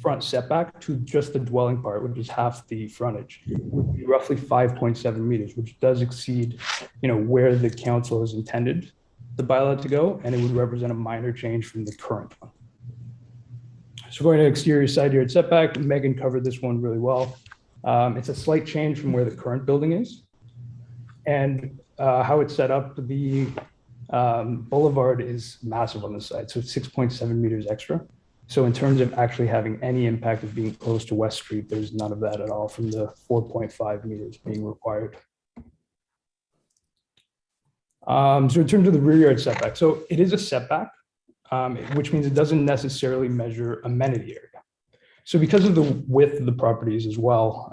front setback to just the dwelling part, which is half the frontage, would be roughly 5.7 meters, which does exceed, where the council has intended the bylaw to go, and it would represent a minor change from the current one. So going to exterior side yard setback, Megan covered this one really well. It's a slight change from where the current building is, and how it's set up. The boulevard is massive on this side, so it's 6.7 meters extra. So in terms of actually having any impact of being close to West Street, there's none of that at all from the 4.5 meters being required. So in terms of the rear yard setback, so it is a setback, which means it doesn't necessarily measure amenity area. So because of the width of the properties as well,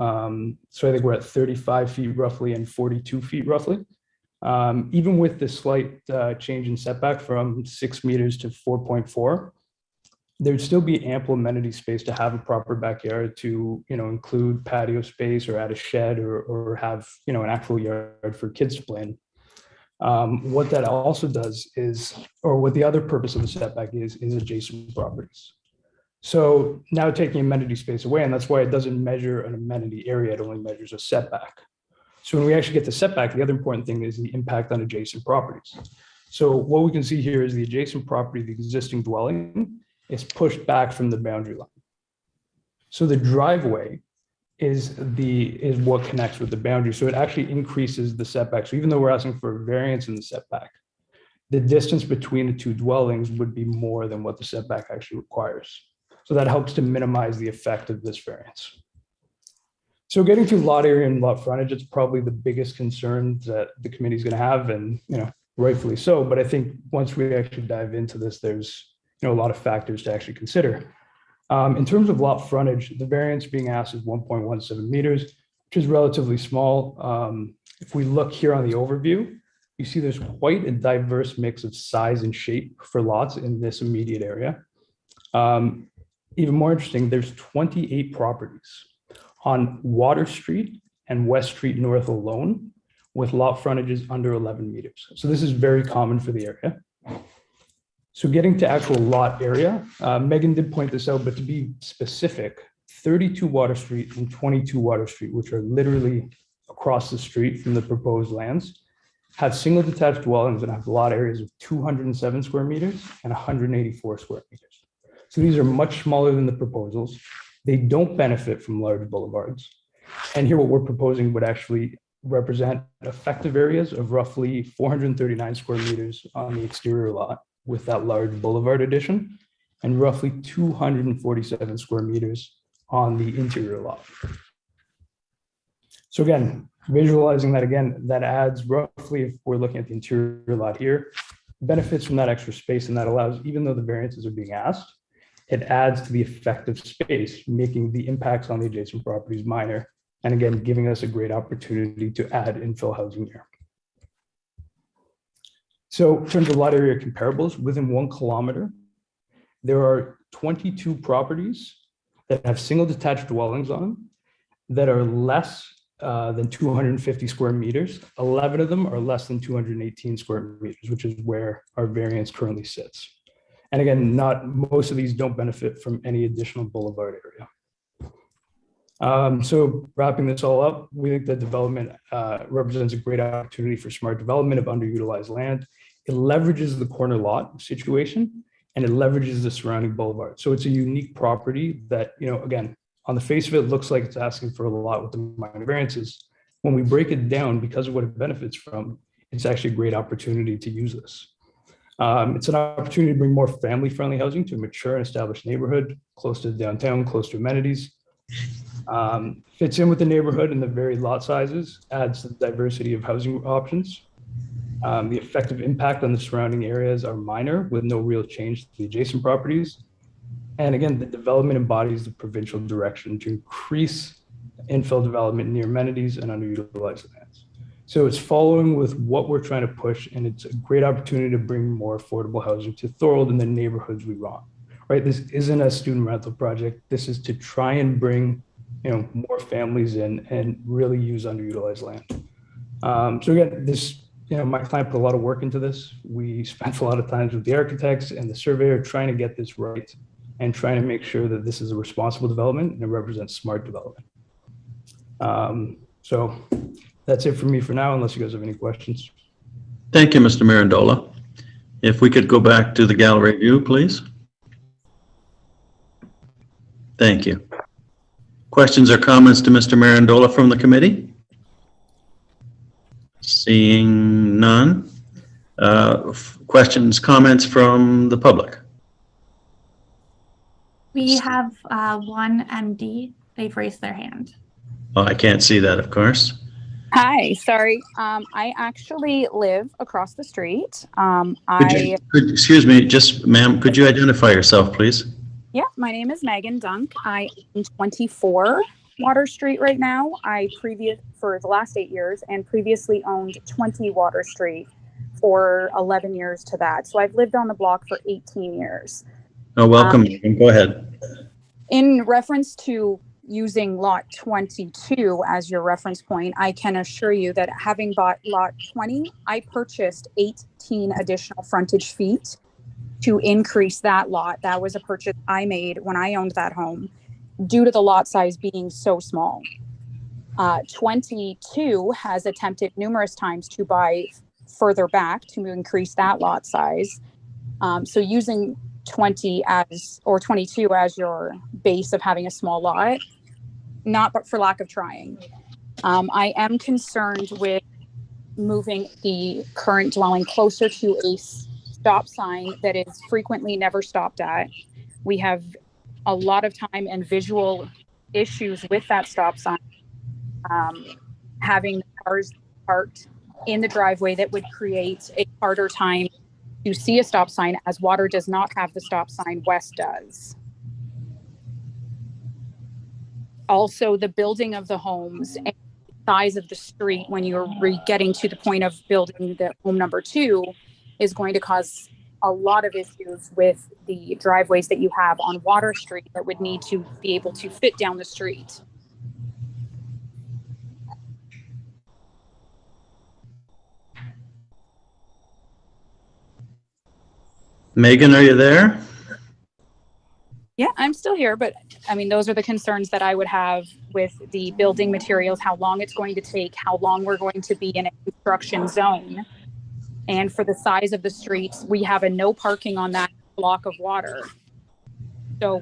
so I think we're at 35 feet roughly and 42 feet roughly. Even with the slight change in setback from 6 meters to 4.4, there'd still be ample amenity space to have a proper backyard to, include patio space or add a shed or have, an actual yard for kids to play in. What that also does is, or what the other purpose of the setback is adjacent properties. So now taking amenity space away, and that's why it doesn't measure an amenity area, it only measures a setback. So when we actually get to setback, the other important thing is the impact on adjacent properties. So what we can see here is the adjacent property, the existing dwelling, is pushed back from the boundary line. So the driveway is what connects with the boundary. So it actually increases the setback. So even though we're asking for a variance in the setback, the distance between the two dwellings would be more than what the setback actually requires. So that helps to minimize the effect of this variance. So getting to lot area and lot frontage, it's probably the biggest concern that the committee is going to have, and rightfully so. But I think once we actually dive into this, there's a lot of factors to actually consider. In terms of lot frontage, the variance being asked is 1.17 meters, which is relatively small. If we look here on the overview, you see there's quite a diverse mix of size and shape for lots in this immediate area. Even more interesting, there's 28 properties on Water Street and West Street North alone with lot frontages under 11 meters. So this is very common for the area. So getting to actual lot area, Megan did point this out, but to be specific, 32 Water Street and 22 Water Street, which are literally across the street from the proposed lands, have single detached dwellings and have lot areas of 207 square meters and 184 square meters. So these are much smaller than the proposals. They don't benefit from large boulevards. And here what we're proposing would actually represent effective areas of roughly 439 square meters on the exterior lot with that large boulevard addition, and roughly 247 square meters on the interior lot. So again, visualizing that again, that adds roughly, if we're looking at the interior lot here, benefits from that extra space, and that allows, even though the variances are being asked, it adds to the effective space, making the impacts on the adjacent properties minor, and again, giving us a great opportunity to add infill housing here. So in terms of lot area comparables, within 1 kilometer, there are 22 properties that have single detached dwellings on them that are less than 250 square meters. 11 of them are less than 218 square meters, which is where our variance currently sits. And again, most of these don't benefit from any additional boulevard area. So wrapping this all up, we think that development represents a great opportunity for smart development of underutilized land. It leverages the corner lot situation and it leverages the surrounding boulevard. So it's a unique property that, again, on the face of it, looks like it's asking for a lot with the minor variances. When we break it down, because of what it benefits from, it's actually a great opportunity to use this. It's an opportunity to bring more family-friendly housing to a mature and established neighborhood, close to downtown, close to amenities. Fits in with the neighborhood and the varied lot sizes, adds to the diversity of housing options. The effective impact on the surrounding areas are minor with no real change to the adjacent properties. And again, the development embodies the provincial direction to increase infill development near amenities and underutilized lands. So it's following with what we're trying to push, and it's a great opportunity to bring more affordable housing to Thorold in the neighborhoods we want, right? This isn't a student rental project. This is to try and bring, more families in and really use underutilized land. So again, my client put a lot of work into this. We spent a lot of time with the architects and the surveyor trying to get this right and trying to make sure that this is a responsible development and it represents smart development. So that's it for me for now, unless you guys have any questions. Thank you, Mr. Mirandola. If we could go back to the gallery view, please. Thank you. Questions or comments to Mr. Mirandola from the committee? Seeing none. Questions, comments from the public? We have one MD. They've raised their hand. Oh, I can't see that, of course. Hi, sorry. I actually live across the street. Excuse me, just ma'am, could you identify yourself, please? Yeah, my name is Megan Dunk. I am 24 Water Street right now. For the last 8 years and previously owned 20 Water Street for 11 years to that. So I've lived on the block for 18 years. Oh, welcome, Megan. Go ahead. In reference to using lot 22 as your reference point, I can assure you that having bought lot 20, I purchased 18 additional frontage feet to increase that lot. That was a purchase I made when I owned that home due to the lot size being so small. 22 has attempted numerous times to buy further back to increase that lot size. So using 22 as your base of having a small lot, not but for lack of trying. I am concerned with moving the current dwelling closer to a stop sign that is frequently never stopped at. We have a lot of time and visual issues with that stop sign. Having cars parked in the driveway that would create a harder time to see a stop sign, as Water does not have the stop sign, West does. Also, the building of the homes and size of the street when you're getting to the point of building the home number 2 is going to cause a lot of issues with the driveways that you have on Water Street that would need to be able to fit down the street. Megan, are you there? Yeah, I'm still here, but I mean, those are the concerns that I would have with the building materials, how long it's going to take, how long we're going to be in a construction zone. And for the size of the streets, we have a no parking on that block of Water. So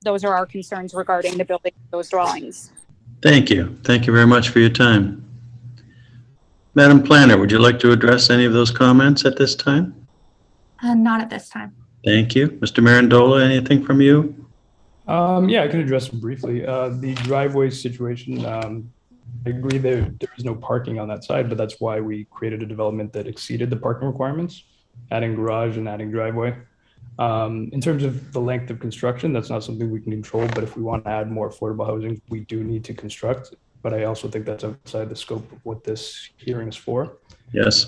those are our concerns regarding the building of those dwellings. Thank you. Thank you very much for your time. Madam Planner, would you like to address any of those comments at this time? Not at this time. Thank you. Mr. Mirandola, anything from you? Yeah, I can address them briefly. The driveway situation, I agree there is no parking on that side, but that's why we created a development that exceeded the parking requirements, adding garage and adding driveway. In terms of the length of construction, that's not something we can control, but if we want to add more affordable housing, we do need to construct. but I also think that's outside the scope of what this hearing is for. Yes.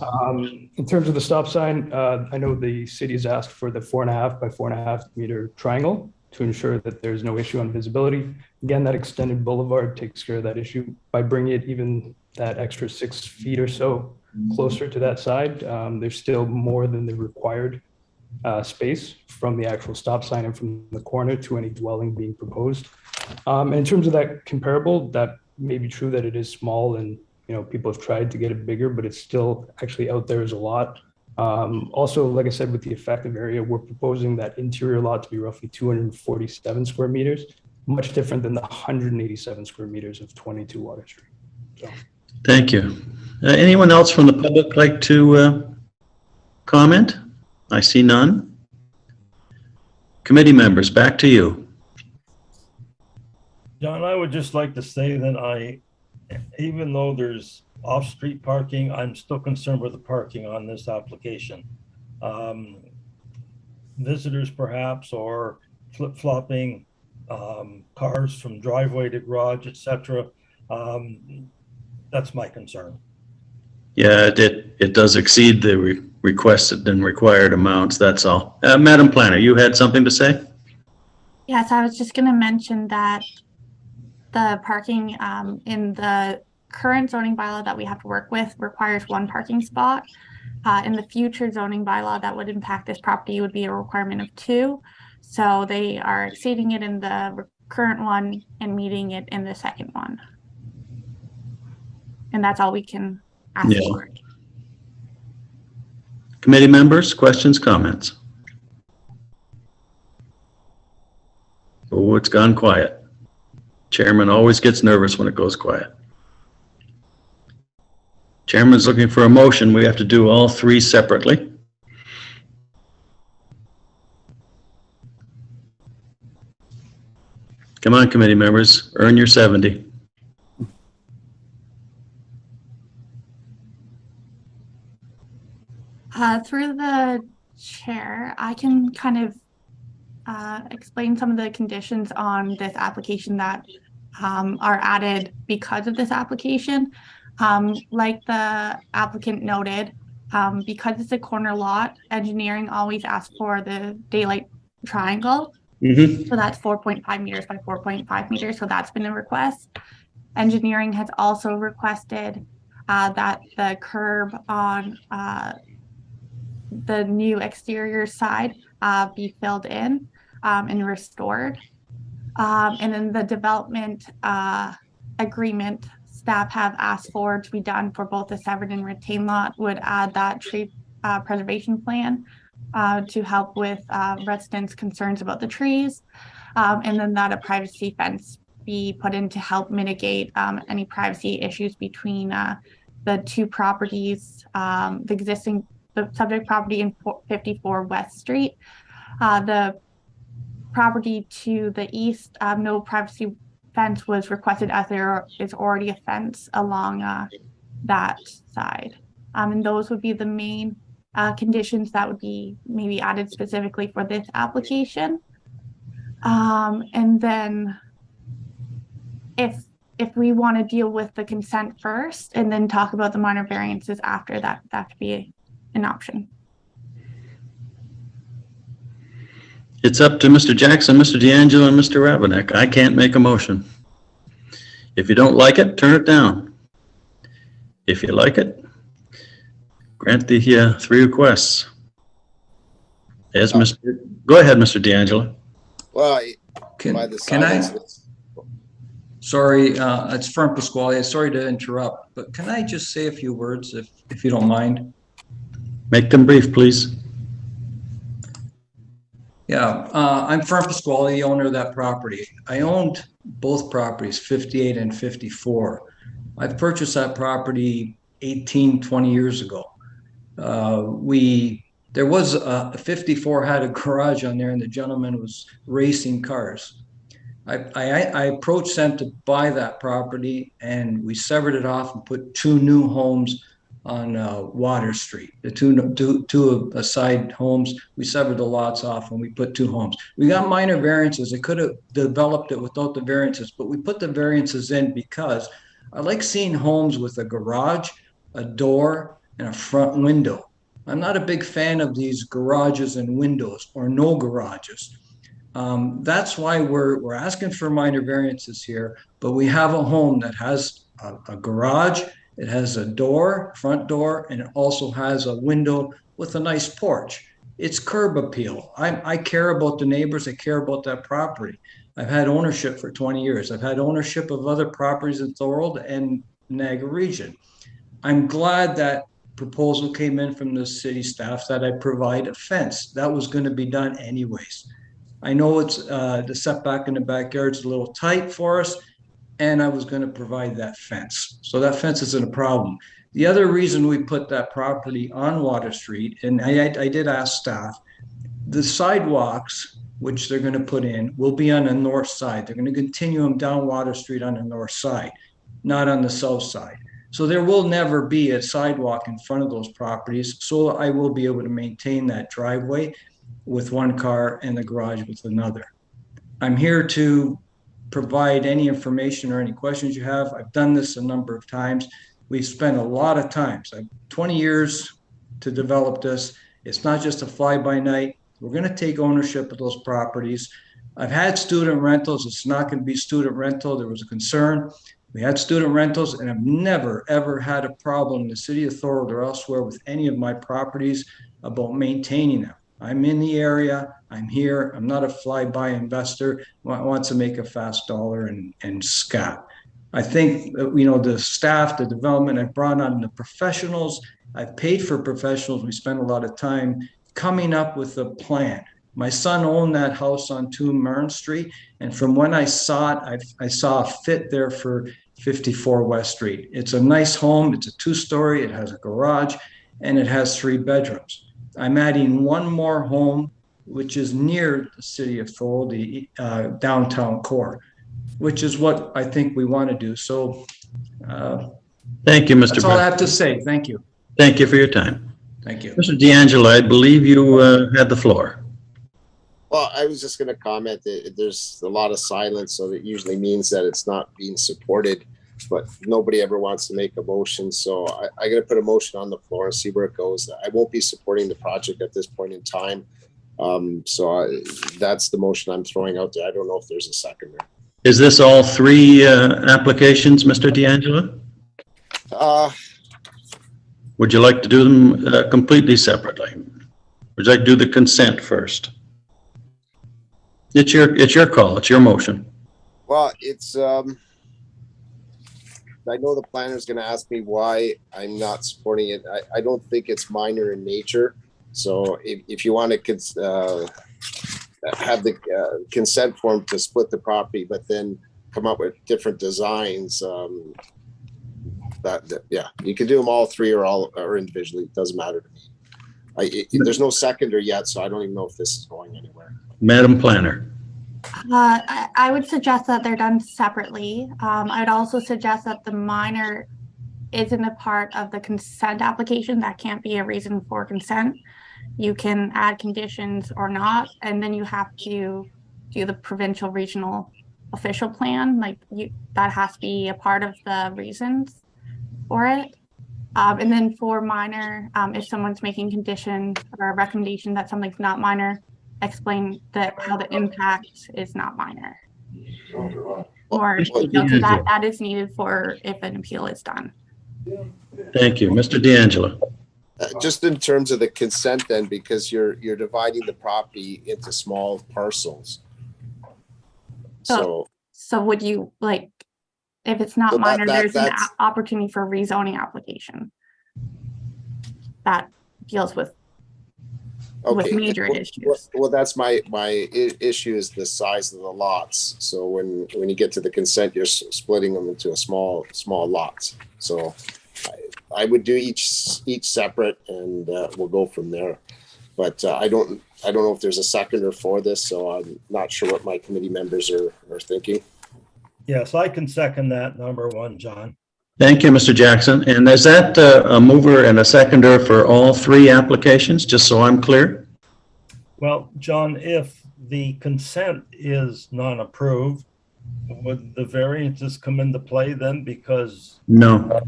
In terms of the stop sign, I know the city has asked for the 4.5 by 4.5 meter triangle to ensure that there's no issue on visibility. Again, that extended boulevard takes care of that issue by bringing it even that extra 6 feet or so closer to that side. There's still more than the required space from the actual stop sign and from the corner to any dwelling being proposed. And in terms of that comparable, that may be true that it is small and people have tried to get it bigger, but it's still actually out there as a lot. Also, like I said, with the effective area, we're proposing that interior lot to be roughly 247 square meters, much different than the 187 square meters of 22 Water Street. So. Thank you. Anyone else from the public like to comment? I see none. Committee members, back to you. John, I would just like to say that even though there's off-street parking, I'm still concerned with the parking on this application. Visitors perhaps, or flip-flopping cars from driveway to garage, etc. That's my concern. Yeah, it does exceed the requested and required amounts, that's all. Madam Planner, you had something to say? Yes, I was just going to mention that the parking in the current zoning bylaw that we have to work with requires 1 parking spot. In the future zoning bylaw that would impact this property would be a requirement of 2. So they are exceeding it in the current one and meeting it in the second one. And that's all we can ask for. Committee members, questions, comments? Oh, it's gone quiet. Chairman always gets nervous when it goes quiet. Chairman's looking for a motion. We have to do all 3 separately. Come on, committee members, earn your 70. Through the chair, I can kind of explain some of the conditions on this application that are added because of this application. Like the applicant noted, because it's a corner lot, engineering always asks for the daylight triangle. So that's 4.5 meters by 4.5 meters. So that's been a request. Engineering has also requested that the curb on the new exterior side be filled in and restored. And then the development agreement staff have asked for to be done for both the severed and retained lot would add that tree preservation plan to help with residents' concerns about the trees. And then that a privacy fence be put in to help mitigate any privacy issues between the 2 properties, the subject property in 54 West Street. The property to the east, no privacy fence was requested as there is already a fence along that side. And those would be the main conditions that would be maybe added specifically for this application. And then if we want to deal with the consent first and then talk about the minor variances after that, that could be an option. It's up to Mr. Jackson, Mr. D'Angelo, and Mr. Rabenek. I can't make a motion. If you don't like it, turn it down. If you like it, grant the 3 requests. As go ahead, Mr. D'Angelo. Well, sorry, it's Fern Pasquale. Sorry to interrupt, but can I just say a few words if you don't mind? Make them brief, please. Yeah, I'm Fern Pasquale, the owner of that property. I owned both properties, 58 and 54. I purchased that property 20 years ago. There was a 54 had a garage on there and the gentleman was racing cars. I approached them to buy that property and we severed it off and put 2 new homes on Water Street. The two side homes, we severed the lots off and we put 2 homes. We got minor variances. I could have developed it without the variances, but we put the variances in because I like seeing homes with a garage, a door, and a front window. I'm not a big fan of these garages and windows or no garages. That's why we're asking for minor variances here, but we have a home that has a garage, it has a door, front door, and it also has a window with a nice porch. It's curb appeal. I care about the neighbors, I care about that property. I've had ownership for 20 years. I've had ownership of other properties in Thorold and Niagara region. I'm glad that proposal came in from the city staff that I provide a fence. That was going to be done anyways. I know it's the setback in the backyard is a little tight for us, and I was going to provide that fence. So that fence isn't a problem. The other reason we put that property on Water Street, and I did ask staff, the sidewalks, which they're going to put in, will be on the north side. They're going to continue them down Water Street on the north side, not on the south side. So there will never be a sidewalk in front of those properties. So I will be able to maintain that driveway with one car and the garage with another. I'm here to provide any information or any questions you have. I've done this a number of times. We've spent a lot of time, 20 years to develop this. It's not just a fly-by-night. We're going to take ownership of those properties. I've had student rentals. It's not going to be student rental. There was a concern. We had student rentals, and I've never, ever had a problem in the city of Thorold or elsewhere with any of my properties about maintaining them. I'm in the area. I'm here. I'm not a fly-by investor who wants to make a fast dollar and scat. I think, the staff, the development, I've brought on the professionals. I've paid for professionals. We spend a lot of time coming up with a plan. My son owned that house on 2 Marin Street, and from when I saw it, I saw a fit there for 54 West Street. It's a nice home. It's a 2-story. It has a garage, and it has 3 bedrooms. I'm adding one more home, which is near the city of Thorold, the downtown core, which is what I think we want to do. So thank you, Mr. That's all I have to say. Thank you. Thank you for your time. Thank you. Mr. D'Angelo, I believe you had the floor. Well, I was just going to comment that there's a lot of silence, so that usually means that it's not being supported, but nobody ever wants to make a motion. So I'm going to put a motion on the floor and see where it goes. I won't be supporting the project at this point in time. That's the motion I'm throwing out there. I don't know if there's a seconder. Is this all 3 applications, Mr. D'Angelo? Would you like to do them completely separately? Would you like to do the consent first? It's your call. It's your motion. Well, it's I know the planner is going to ask me why I'm not supporting it. I don't think it's minor in nature. So if you want to have the consent form to split the property, but then come up with different designs, yeah, you can do them all 3 or individually. It doesn't matter to me. There's no seconder yet, so I don't even know if this is going anywhere. Madam Planner. I would suggest that they're done separately. I'd also suggest that the minor isn't a part of the consent application. That can't be a reason for consent. You can add conditions or not, and then you have to do the provincial regional official plan. That has to be a part of the reasons for it. And then for minor, if someone's making conditions or a recommendation that something's not minor, explain how the impact is not minor. Or that is needed for if an appeal is done. Thank you. Mr. D'Angelo. Just in terms of the consent then, because you're dividing the property into small parcels. So would you if it's not minor, there's an opportunity for rezoning application that deals with major issues. Well, that's my issue is the size of the lots. So when you get to the consent, you're splitting them into a small lots. So I would do each separate, and we'll go from there. But I don't know if there's a seconder for this, so I'm not sure what my committee members are thinking. Yes, I can second that, number 1, John. Thank you, Mr. Jackson. And is that a mover and a seconder for all 3 applications, just so I'm clear? Well, John, if the consent is non-approved, would the variances come into play then? Because No.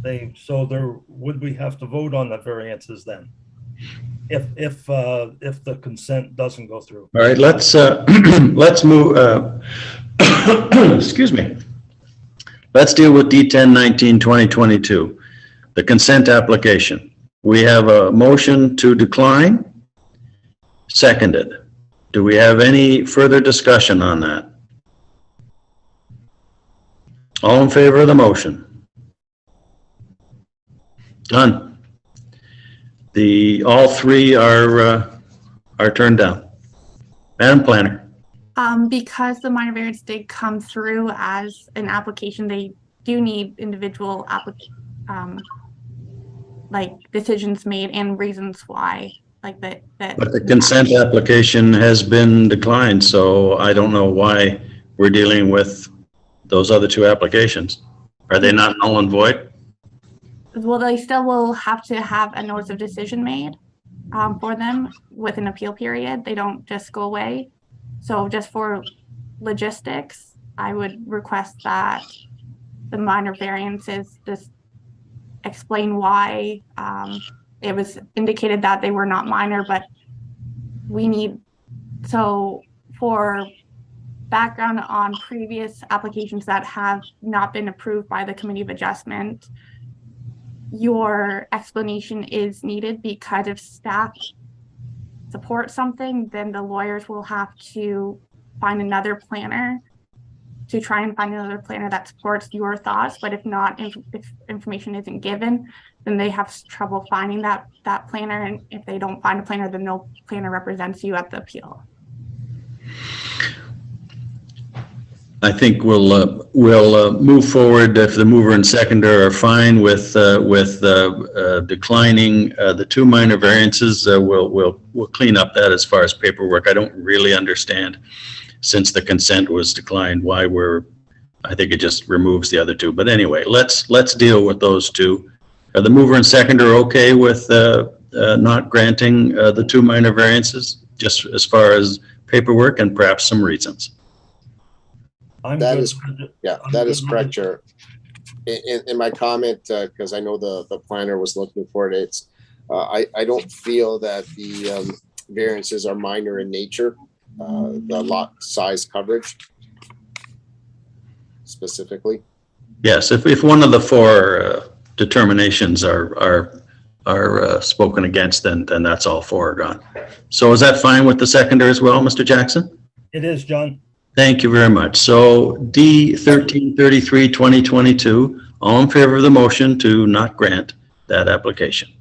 would we have to vote on the variances then? If the consent doesn't go through? All right, let's move, excuse me. Let's deal with D10-19-2022, the consent application. We have a motion to decline, seconded. Do we have any further discussion on that? All in favor of the motion? Done. All three are turned down. Madam Planner. Because the minor variance did come through as an application, they do need individual decisions made and reasons why, like that. But the consent application has been declined, so I don't know why we're dealing with those other two applications. Are they not null and void? Well, they still will have to have a notice of decision made for them with an appeal period. They don't just go away. So just for logistics, I would request that the minor variances just explain why it was indicated that they were not minor, but we need, so for background on previous applications that have not been approved by the Committee of Adjustment, your explanation is needed, because if staff support something, then the lawyers will have to find another planner to try and find another planner that supports your thoughts. But if not, if information isn't given, then they have trouble finding that planner. And if they don't find a planner, then no planner represents you at the appeal. I think we'll move forward if the mover and seconder are fine with declining the two minor variances. We'll clean up that as far as paperwork. I don't really understand, since the consent was declined, why I think it just removes the other two. But anyway, let's deal with those two. Are the mover and seconder okay with not granting the two minor variances, just as far as paperwork and perhaps some reasons? That is correct, Chair. In my comment, because I know the planner was looking for it, I don't feel that the variances are minor in nature, the lot size coverage specifically. Yes, if one of the four determinations are spoken against, then that's all four are gone. So is that fine with the seconder as well, Mr. Jackson? It is, John. Thank you very much. So D1333-2022, all in favor of the motion to not grant that application?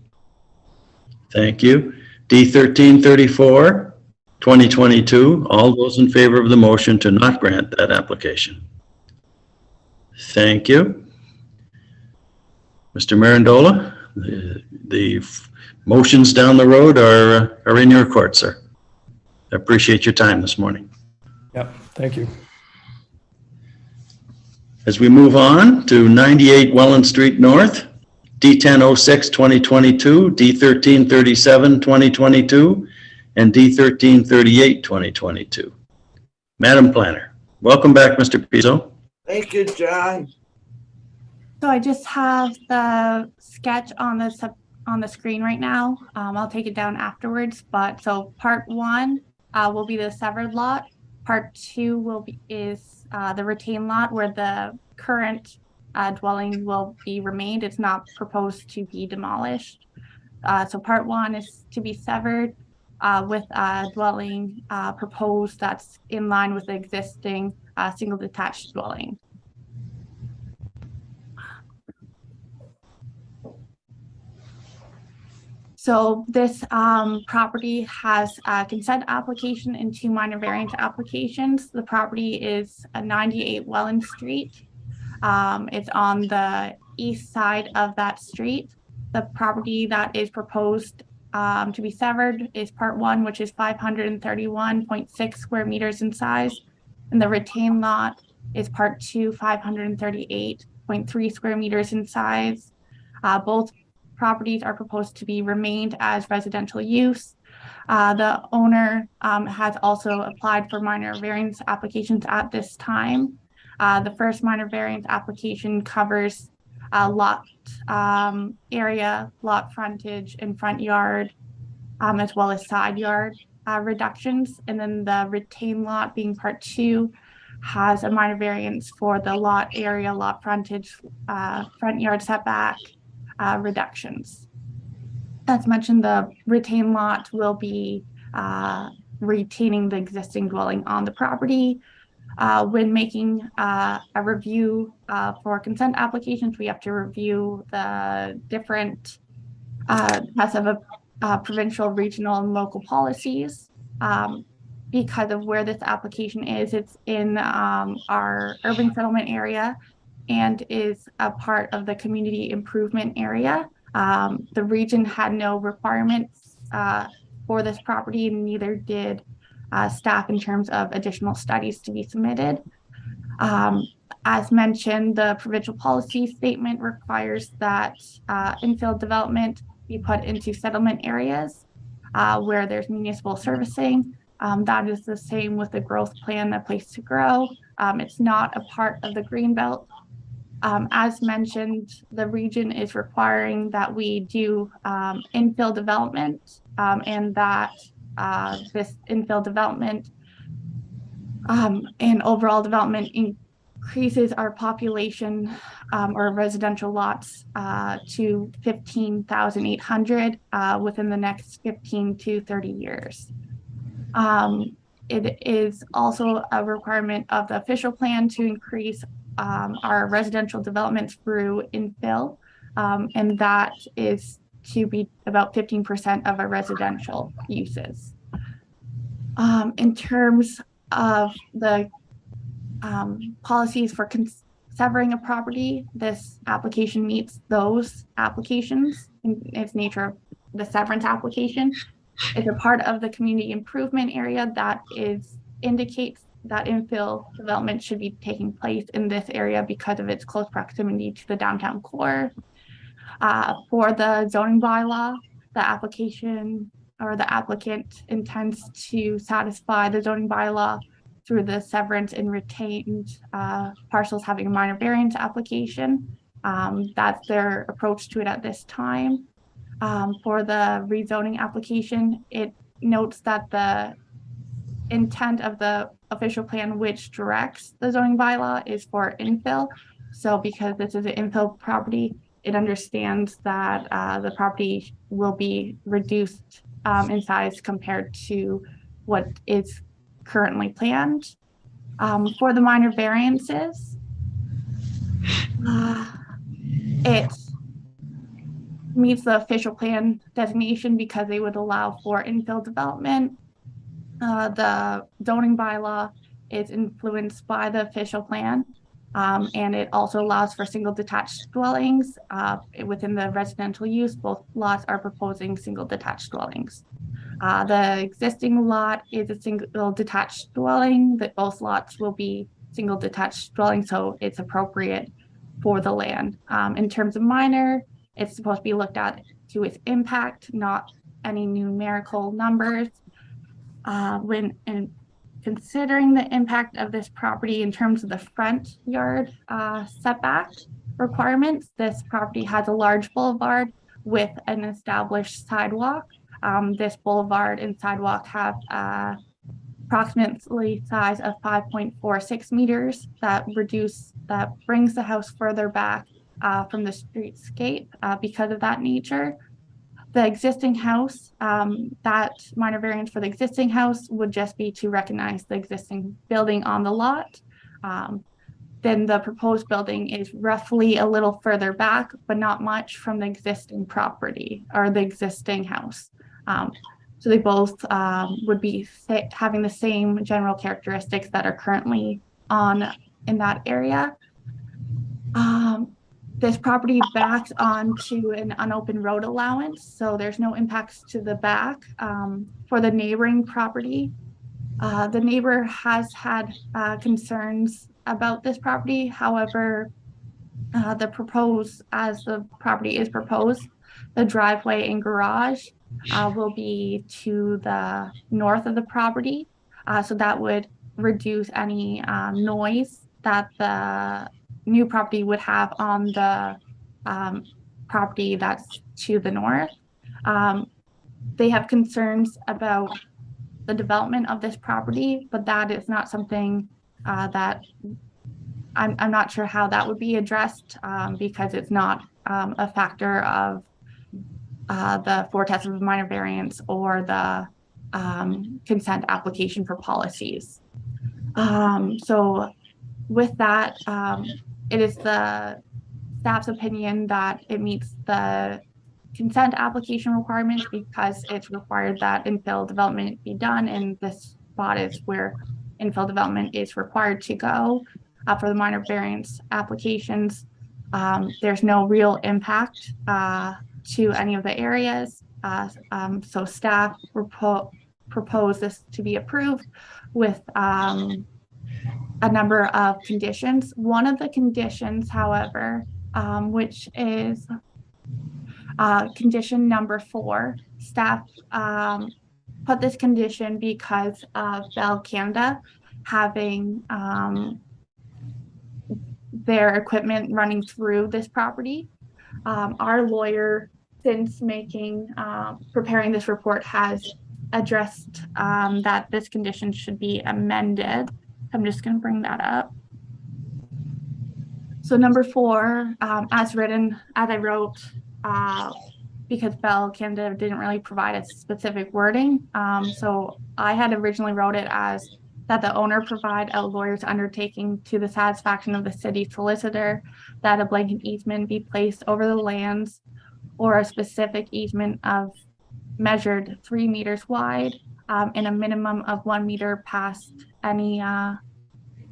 Thank you. D1334-2022, all those in favor of the motion to not grant that application? Thank you. Mr. Marandola, the motions down the road are in your court, sir. I appreciate your time this morning. Yep, thank you. As we move on to 98 Welland Street North, D10-06-2022, D1337-2022, and D1338-2022. Madam Planner, welcome back, Mr. Pizzo. Thank you, John. So I just have the sketch on the screen right now. I'll take it down afterwards. But so part one will be the severed lot. Part two is the retained lot, where the current dwelling will be remained. It's not proposed to be demolished. So part one is to be severed with a dwelling proposed that's in line with the existing single detached dwelling. So this property has a consent application and two minor variance applications. The property is 98 Welland Street. It's on the east side of that street. The property that is proposed to be severed is part one, which is 531.6 square meters in size. And the retained lot is part two, 538.3 square meters in size. Both properties are proposed to be remained as residential use. The owner has also applied for minor variance applications at this time. The first minor variance application covers lot area, lot frontage, and front yard, as well as side yard reductions. And then the retained lot, being part 2, has a minor variance for the lot area, lot frontage, front yard setback reductions. As mentioned, the retained lot will be retaining the existing dwelling on the property. When making a review for consent applications, we have to review the different tests of provincial, regional, and local policies. Because of where this application is, it's in our urban settlement area and is a part of the community improvement area. The region had no requirements for this property, and neither did staff in terms of additional studies to be submitted. As mentioned, the provincial policy statement requires that infill development be put into settlement areas where there's municipal servicing. That is the same with the growth plan, A Place to Grow. It's not a part of the Greenbelt. As mentioned, the region is requiring that we do infill development, and that this infill development and overall development increases our population or residential lots to 15,800 within the next 15 to 30 years. It is also a requirement of the official plan to increase our residential development through infill, and that is to be about 15% of our residential uses. In terms of the policies for severing a property, this application meets those applications in its nature of the severance application. It's a part of the community improvement area that indicates that infill development should be taking place in this area because of its close proximity to the downtown core. For the zoning bylaw, the application or the applicant intends to satisfy the zoning bylaw through the severance and retained parcels having a minor variance application. That's their approach to it at this time. For the rezoning application, it notes that the intent of the official plan, which directs the zoning bylaw, is for infill. So because this is an infill property, it understands that the property will be reduced in size compared to what is currently planned. For the minor variances, it meets the official plan designation because they would allow for infill development. The zoning bylaw is influenced by the official plan, and it also allows for single detached dwellings. Within the residential use, both lots are proposing single detached dwellings. The existing lot is a single detached dwelling, that both lots will be single detached dwellings, so it's appropriate for the land. In terms of minor, it's supposed to be looked at to its impact, not any numerical numbers. When considering the impact of this property in terms of the front yard setback requirements, this property has a large boulevard with an established sidewalk. This boulevard and sidewalk have approximately size of 5.46 meters that brings the house further back from the streetscape because of that nature. The existing house, that minor variance for the existing house would just be to recognize the existing building on the lot. Then the proposed building is roughly a little further back, but not much from the existing property or the existing house. So they both would be having the same general characteristics that are currently in that area. This property backs onto an unopened road allowance, so there's no impacts to the back. For the neighboring property, the neighbor has had concerns about this property. However, as the property is proposed, the driveway and garage will be to the north of the property. So that would reduce any noise that the new property would have on the property that's to the north. They have concerns about the development of this property, but that is not something that I'm not sure how that would be addressed because it's not a factor of the 4 tests of minor variance or the consent application for policies. So with that, it is the staff's opinion that it meets the consent application requirements because it's required that infill development be done, and this spot is where infill development is required to go for the minor variance applications. There's no real impact to any of the areas. So staff propose this to be approved with a number of conditions. One of the conditions, however, which is condition number 4, staff put this condition because of Bell Canada having their equipment running through this property. Our lawyer, since preparing this report, has addressed that this condition should be amended. I'm just going to bring that up. So number 4, as I wrote, because Bell Canada didn't really provide a specific wording. So I had originally wrote it as that the owner provide a lawyer's undertaking to the satisfaction of the city solicitor that a blanket easement be placed over the lands or a specific easement of measured 3 meters wide and a minimum of 1 meter past any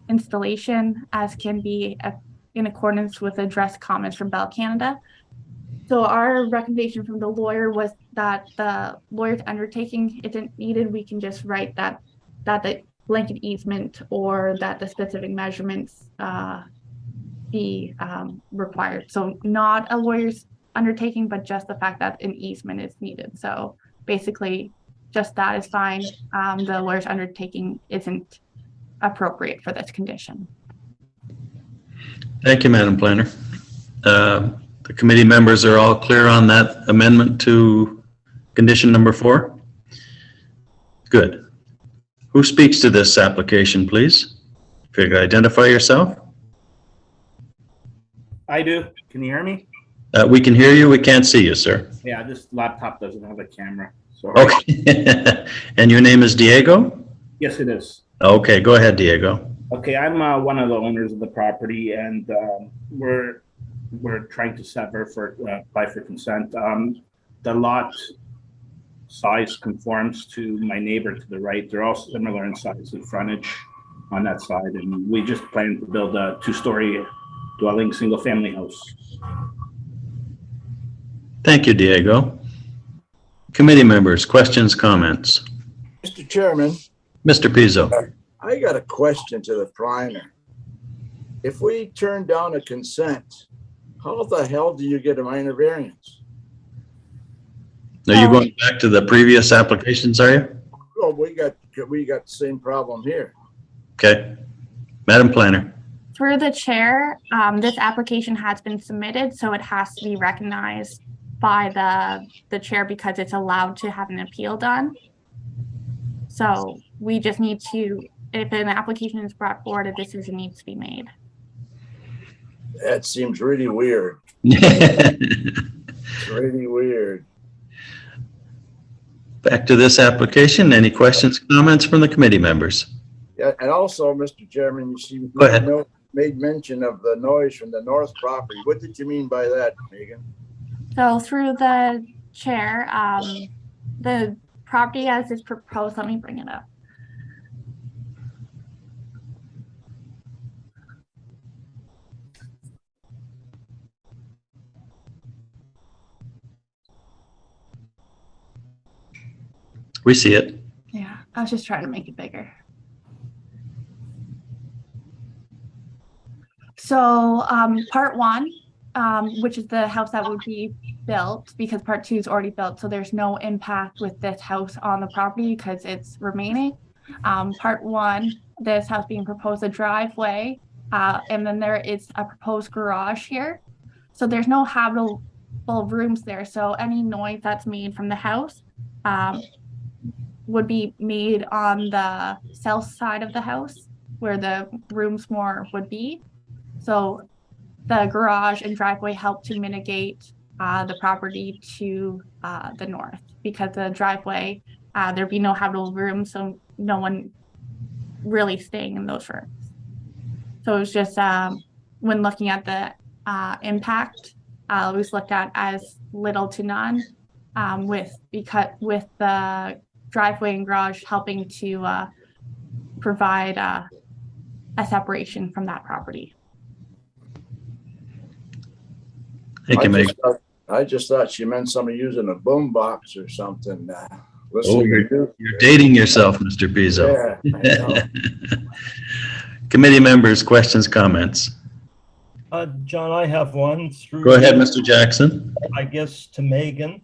installation as can be in accordance with address comments from Bell Canada. So our recommendation from the lawyer was that the lawyer's undertaking isn't needed. We can just write that the blanket easement or that the specific measurements be required. So not a lawyer's undertaking, but just the fact that an easement is needed. So basically just that is fine. The lawyer's undertaking isn't appropriate for this condition. Thank you, Madam Planner. The committee members are all clear on that amendment to condition number 4? Good. Who speaks to this application, please? If you could identify yourself. I do. Can you hear me? We can hear you. We can't see you, sir. Yeah, this laptop doesn't have a camera. Sorry. Okay. And your name is Diego? Yes, it is. Okay, go ahead, Diego. Okay, I'm one of the owners of the property, and we're trying to apply for consent. The lot size conforms to my neighbor to the right. They're all similar in size and frontage on that side, and we just plan to build a 2-story dwelling, single-family house. Thank you, Diego. Committee members, questions, comments? Mr. Chairman. Mr. Pizzo. I got a question to the planner. If we turn down a consent, how the hell do you get a minor variance? Are you going back to the previous applications, are you? Well, we got the same problem here. Okay. Madam Planner. Through the chair, this application has been submitted, so it has to be recognized by the chair because it's allowed to have an appeal done. So we just need to, if an application is brought forward, a decision needs to be made. That seems really weird. It's really weird. Back to this application. Any questions, comments from the committee members? Yeah, and also, Mr. Chairman, you Go ahead. made mention of the noise from the north property. What did you mean by that, Megan? So through the chair, the property as is proposed, let me bring it up. We see it. Yeah, I was just trying to make it bigger. So part 1, which is the house that would be built because part 2 is already built. So there's no impact with this house on the property because it's remaining. Part 1, this house being proposed a driveway, and then there is a proposed garage here. So there's no habitable rooms there. So any noise that's made from the house would be made on the south side of the house where the rooms more would be. So the garage and driveway help to mitigate the property to the north, because the driveway, there'd be no habitable rooms, so no one really staying in those rooms. So it was just when looking at the impact, it was looked at as little to none, with the driveway and garage helping to provide a separation from that property. Thank you, Meg. I just thought she meant somebody using a boom box or something. Oh, you're dating yourself, Mr. Pizzo. Yeah, Committee members, questions, comments? John, I have one. Go ahead, Mr. Jackson. I guess to Megan,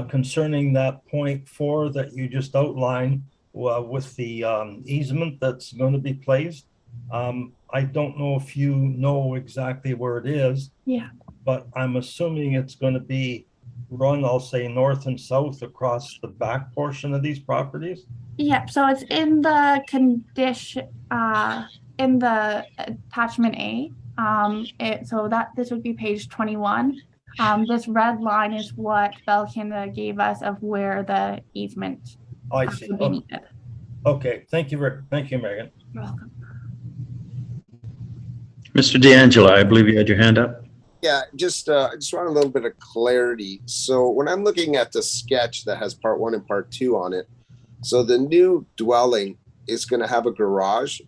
concerning that point 4 that you just outlined with the easement that's going to be placed. I don't know if you know exactly where it is. Yeah. But I'm assuming it's going to be run, I'll say, north and south across the back portion of these properties. Yeah, so it's in the condition, in the attachment A. This would be page 21. This red line is what Bell Canada gave us of where the easement I see. would be needed. Okay, thank you, Megan. You're welcome. Mr. D'Angelo, I believe you had your hand up. Yeah, I just want a little bit of clarity. So when I'm looking at the sketch that has part 1 and part 2 on it, so the new dwelling is going to have a garage.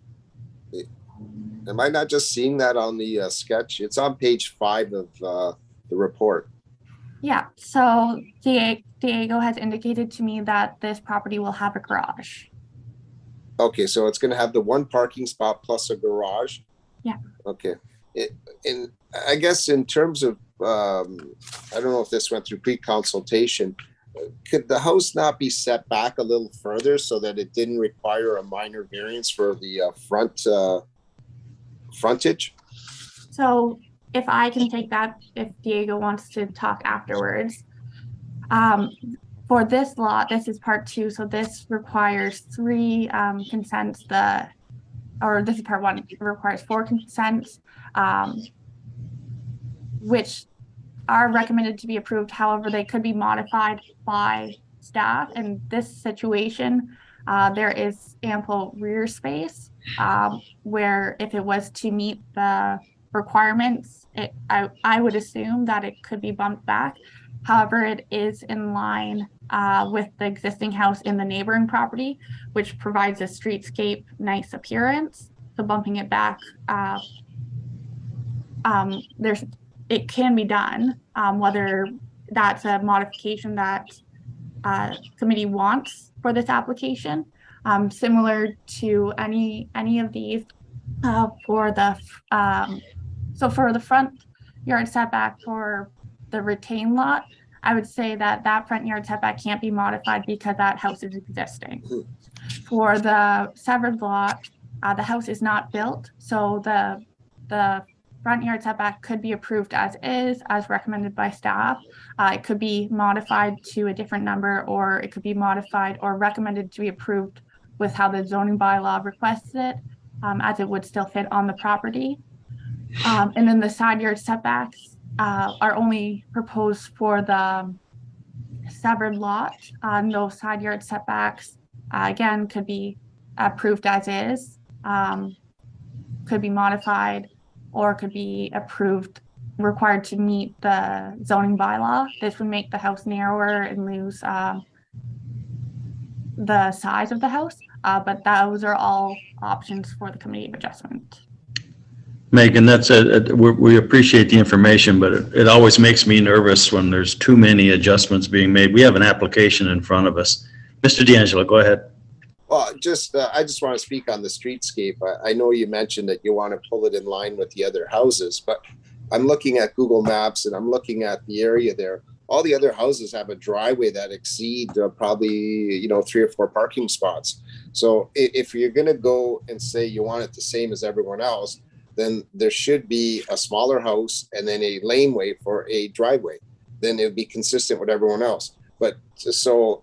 Am I not just seeing that on the sketch? It's on page 5 of the report. Yeah, so Diego has indicated to me that this property will have a garage. Okay, so it's going to have the 1 parking spot plus a garage? Yeah. Okay. And I guess in terms of, I don't know if this went through pre-consultation, could the house not be set back a little further so that it didn't require a minor variance for the frontage? So if I can take that, if Diego wants to talk afterwards. For this lot, this is part 2, so this requires 3 consents. This is part 1, it requires 4 consents, which are recommended to be approved. However, they could be modified by staff. In this situation, there is ample rear space where if it was to meet the requirements, I would assume that it could be bumped back. However, it is in line with the existing house in the neighboring property, which provides a streetscape nice appearance. So bumping it back, it can be done, whether that's a modification that committee wants for this application, similar to any of these. For the front yard setback for the retained lot, I would say that front yard setback can't be modified because that house is existing. For the severed lot, the house is not built, so the front yard setback could be approved as is, as recommended by staff. It could be modified to a different number, or it could be modified or recommended to be approved with how the zoning bylaw requests it, as it would still fit on the property. And then the side yard setbacks are only proposed for the severed lot. Those side yard setbacks, again, could be approved as is, could be modified, or could be approved, required to meet the zoning bylaw. This would make the house narrower and lose the size of the house, but those are all options for the committee of adjustment. Megan, we appreciate the information, but it always makes me nervous when there's too many adjustments being made. We have an application in front of us. Mr. D'Angelo, go ahead. Well, I just want to speak on the streetscape. I know you mentioned that you want to pull it in line with the other houses, but I'm looking at Google Maps and I'm looking at the area there. all the other houses have a driveway that exceed probably, 3 or 4 parking spots. So if you're going to go and say you want it the same as everyone else, then there should be a smaller house and then a laneway for a driveway. Then it would be consistent with everyone else. But to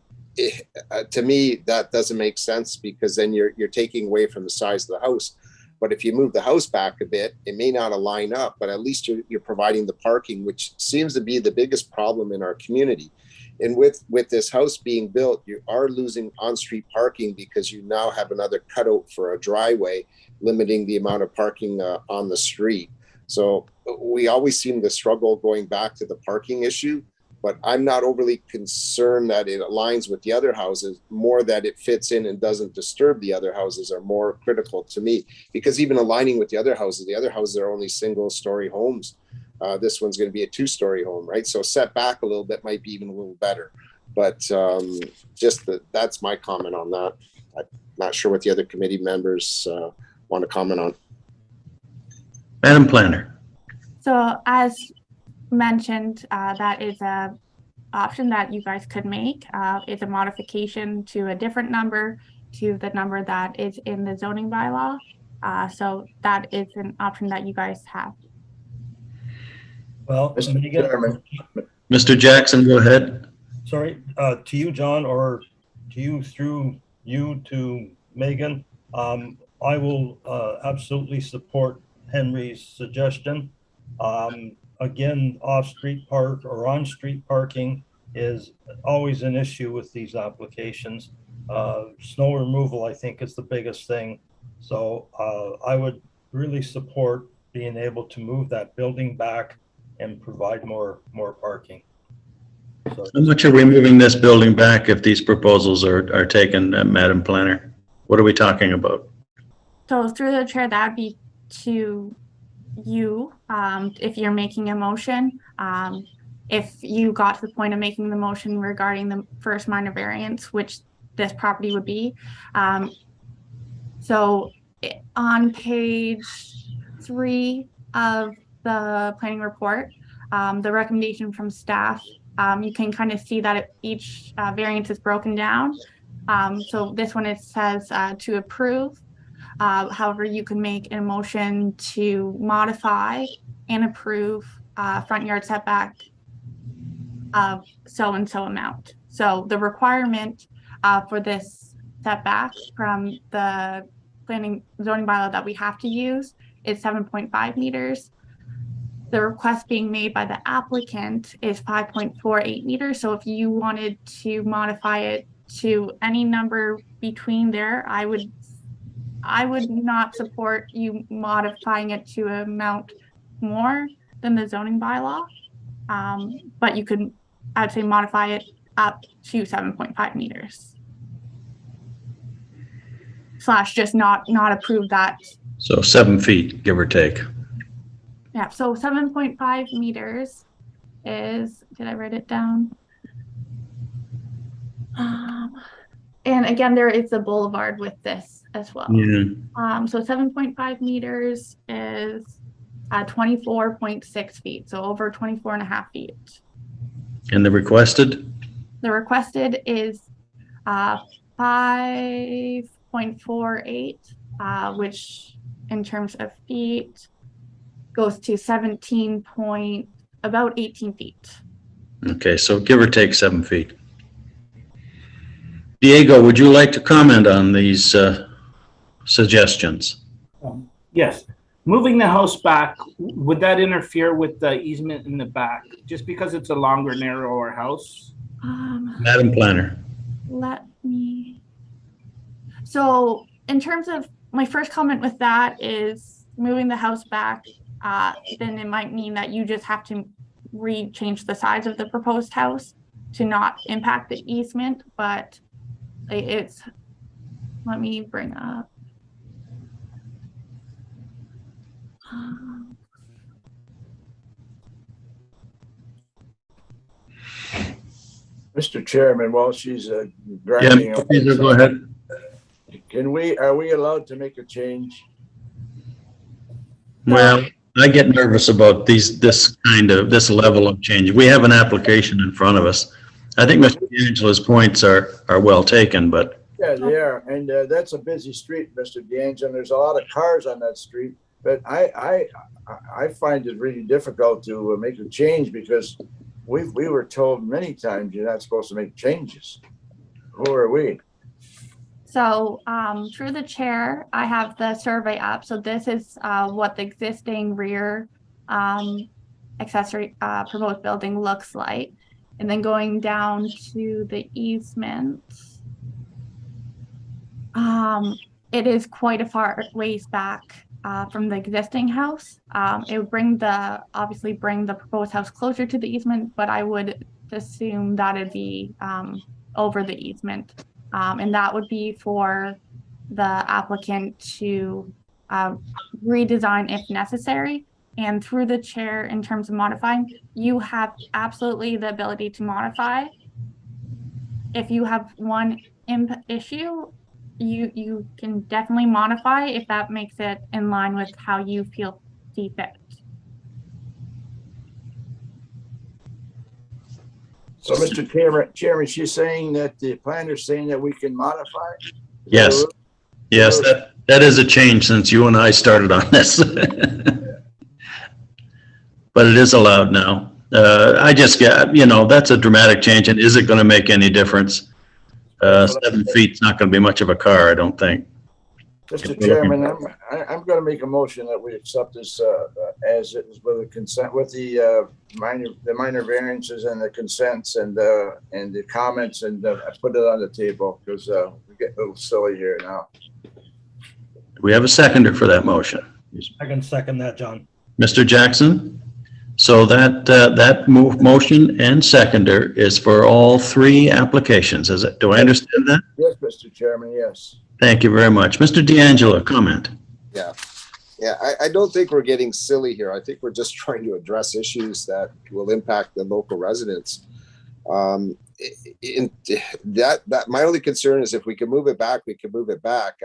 me, that doesn't make sense, because then you're taking away from the size of the house. But if you move the house back a bit, it may not align up, but at least you're providing the parking, which seems to be the biggest problem in our community. And with this house being built, you are losing on-street parking because you now have another cutout for a driveway, limiting the amount of parking on the street. So we always seem to struggle going back to the parking issue, but I'm not overly concerned that it aligns with the other houses. More that it fits in and doesn't disturb the other houses are more critical to me, because even aligning with the other houses are only single-story homes. This one's going to be a 2-story home, right? So set back a little bit might be even a little better. But that's my comment on that. I'm not sure what the other committee members want to comment on. Madam Planner. So as mentioned, that is a option that you guys could make. It's a modification to a different number, to the number that is in the zoning bylaw. So that is an option that you guys have. Well, Mr. Jackson, go ahead. Sorry, to you, John, or to you through you to Megan. I will absolutely support Henry's suggestion. Again, off-street park or on-street parking is always an issue with these applications. Snow removal, I think, is the biggest thing. So I would really support being able to move that building back and provide more parking. So, How much are we moving this building back if these proposals are taken, Madam Planner? What are we talking about? So through the chair, that would be to you, if you're making a motion. If you got to the point of making the motion regarding the first minor variance, which this property would be. So on page 3 of the planning report, the recommendation from staff, you can kind of see that each variance is broken down. So this one, it says to approve. However, you can make a motion to modify and approve front yard setback of so-and-so amount. So the requirement for this setback from the planning zoning bylaw that we have to use is 7.5 meters. The request being made by the applicant is 5.48 meters. So if you wanted to modify it to any number between there, I would not support you modifying it to an amount more than the zoning bylaw. But you could, I'd say, modify it up to 7.5 meters. / just not approve that. So 7 feet, give or take. Yeah, so 7.5 meters is, did I write it down? And again, there is a boulevard with this as well. Yeah. So 7.5 meters is 24.6 feet, so over 24 and a half feet. And the requested? The requested is 5.48, which in terms of feet goes to about 18 feet. Okay, so give or take 7 feet. Diego, would you like to comment on these suggestions? Yes. Moving the house back, would that interfere with the easement in the back? Just because it's a longer, narrower house? Madam Planner. So in terms of my first comment with that is moving the house back, then it might mean that you just have to change the size of the proposed house to not impact the easement, but it's, let me bring up. Mr. Chairman, while she's drafting up, go ahead. are we allowed to make a change? Well, I get nervous about this level of change. We have an application in front of us. I think Mr. D'Angelo's points are well taken, but. Yeah, they are. And that's a busy street, Mr. D'Angelo. There's a lot of cars on that street. But I find it really difficult to make a change because we were told many times you're not supposed to make changes. Who are we? So through the chair, I have the survey up. So this is what the existing rear accessory proposed building looks like. And then going down to the easement, it is quite a far ways back from the existing house. It would obviously bring the proposed house closer to the easement, but I would assume that it'd be over the easement. And that would be for the applicant to redesign if necessary. And through the chair, in terms of modifying, you have absolutely the ability to modify. If you have one issue, you can definitely modify if that makes it in line with how you feel see fit. So, Mr. Chairman, she's saying that the planner's saying that we can modify? Yes. Yes, that is a change since you and I started on this. But it is allowed now. I just get, that's a dramatic change. And is it going to make any difference? 7 feet's not going to be much of a car, I don't think. Mr. Chairman, I'm going to make a motion that we accept this as it is with the consent, with the minor variances and the consents and the comments, and I put it on the table because we get a little silly here now. Do we have a seconder for that motion? I can second that, John. Mr. Jackson? So that motion and seconder is for all 3 applications. Is it? Do I understand that? Yes, Mr. Chairman, yes. Thank you very much. Mr. D'Angelo, comment. Yeah. I don't think we're getting silly here. I think we're just trying to address issues that will impact the local residents. My only concern is if we can move it back, we can move it back.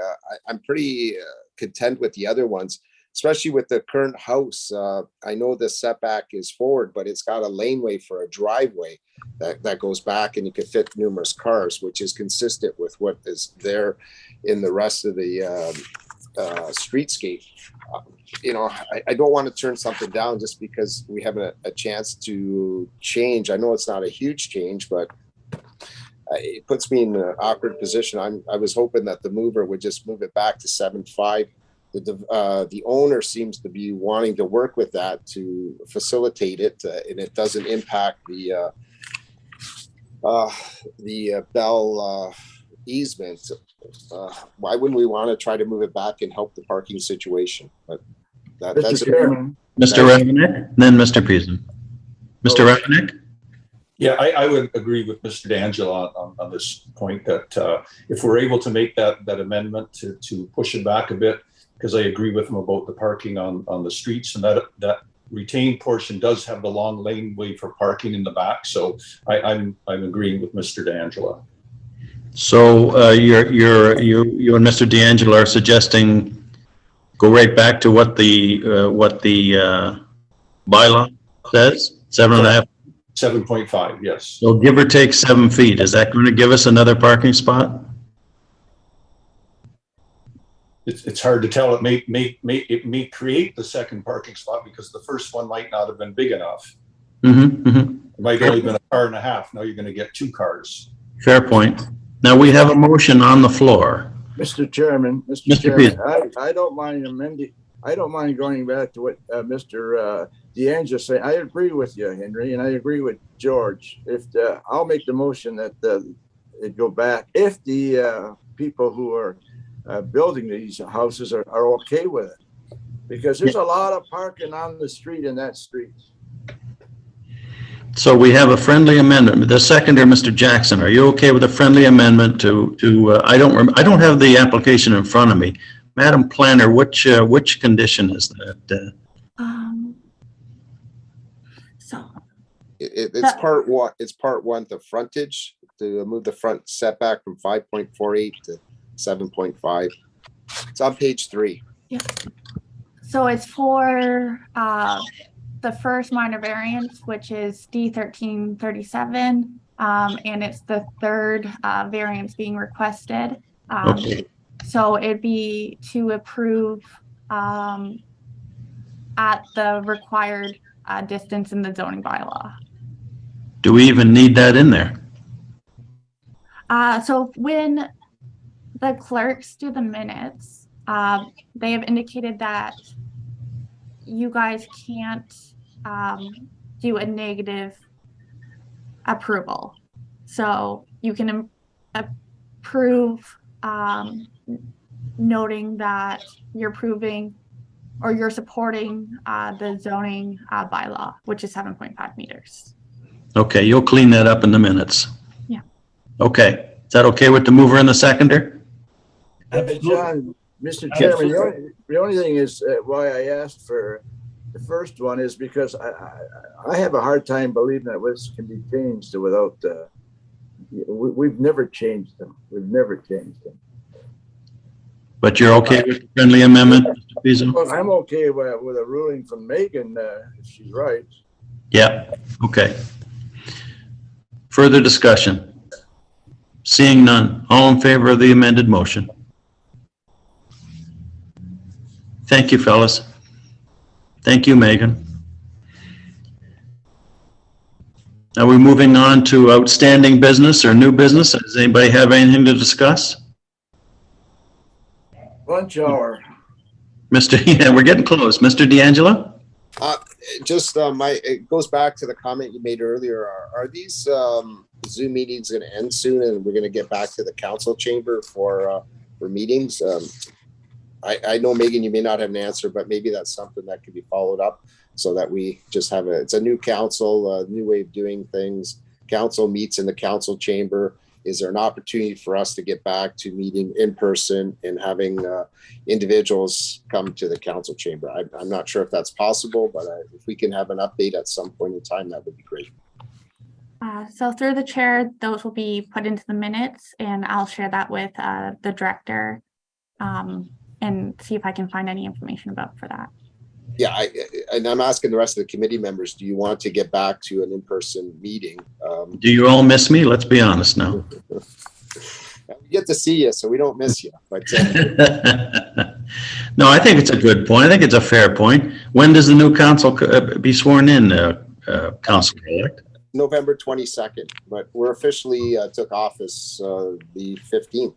I'm pretty content with the other ones, especially with the current house. I know the setback is forward, but it's got a laneway for a driveway that goes back, and you could fit numerous cars, which is consistent with what is there in the rest of the streetscape. I don't want to turn something down just because we have a chance to change. I know it's not a huge change, but it puts me in an awkward position. I was hoping that the mover would just move it back to 7.5. The owner seems to be wanting to work with that to facilitate it, and it doesn't impact the Bell easement. Why wouldn't we want to try to move it back and help the parking situation? But that's Chairman. Mr. Revenek, then Mr. Peason. Mr. Revenek? Yeah, I would agree with Mr. D'Angelo on this point that if we're able to make that amendment to push it back a bit, because I agree with him about the parking on the streets, and that retained portion does have the long laneway for parking in the back. So I'm agreeing with Mr. D'Angelo. So you and Mr. D'Angelo are suggesting go right back to what the bylaw says, 7.5. 7.5, yes. So give or take 7 feet. Is that going to give us another parking spot? It's hard to tell. It may create the second parking spot because the first one might not have been big enough. It might have only been a car and a half. Now you're going to get 2 cars. Fair point. Now we have a motion on the floor. Mr. Chairman, I don't mind amending. I don't mind going back to what Mr. D'Angelo said. I agree with you, Henry, and I agree with George. I'll make the motion that it go back if the people who are building these houses are okay with it, because there's a lot of parking on the street in that street. So we have a friendly amendment. The seconder, Mr. Jackson, are you okay with a friendly amendment to I don't have the application in front of me. Madam Planner, which condition is that? It's part one. It's part 1, the frontage, to move the front setback from 5.48 to 7.5. It's on page 3. Yeah. So it's for the first minor variance, which is D1337, and it's the third variance being requested. Okay. So it'd be to approve at the required distance in the zoning bylaw. Do we even need that in there? So when the clerks do the minutes, they have indicated that you guys can't do a negative approval. So you can approve noting that you're approving or you're supporting the zoning bylaw, which is 7.5 meters. Okay, you'll clean that up in the minutes. Yeah. Okay, is that okay with the mover and the seconder? Hey, John, Mr. Chairman, the only thing is why I asked for the first one is because I have a hard time believing that this can be changed without, we've never changed them. We've never changed them. But you're okay with the friendly amendment, Mr. Pizzo? Well, I'm okay with a ruling from Megan, if she's right. Yeah, okay. Further discussion? Seeing none, all in favor of the amended motion? Thank you, fellas. Thank you, Megan. Are we moving on to outstanding business or new business? Does anybody have anything to discuss? Lunch hour. Yeah, we're getting close. Mr. D'Angelo? It goes back to the comment you made earlier. Are these Zoom meetings going to end soon, and we're going to get back to the council chamber for meetings? I know, Megan, you may not have an answer, but maybe that's something that could be followed up so that we just have it's a new council, a new way of doing things. Council meets in the council chamber. Is there an opportunity for us to get back to meeting in person and having individuals come to the council chamber? I'm not sure if that's possible, but if we can have an update at some point in time, that would be great. So through the chair, those will be put into the minutes, and I'll share that with the director and see if I can find any information for that. Yeah, and I'm asking the rest of the committee members, do you want to get back to an in-person meeting? Do you all miss me? Let's be honest now. We get to see you, so we don't miss you. But no, I think it's a good point. I think it's a fair point. When does the new council be sworn in, council elect? November 22nd, but we're officially took office the 15th,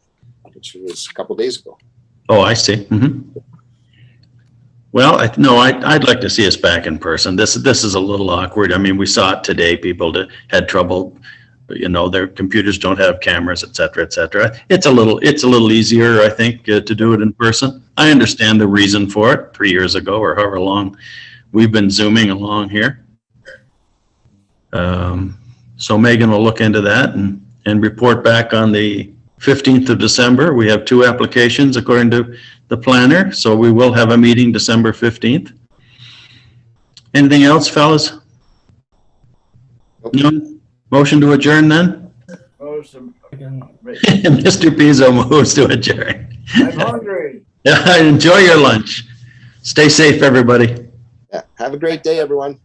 which was a couple days ago. Oh, I see. Mm-hmm. Well, I'd like to see us back in person. This is a little awkward. I mean, we saw it today. People had trouble, their computers don't have cameras, et cetera, et cetera. It's a little easier, I think, to do it in person. I understand the reason for it. 3 years ago or however long we've been Zooming along here. So Megan will look into that and report back on the 15th of December. We have 2 applications according to the planner, so we will have a meeting December 15th. Anything else, fellas? No? Motion to adjourn then? Mr. Pizzo moves to adjourn. I'm hungry. Enjoy your lunch. Stay safe, everybody. Yeah, have a great day, everyone.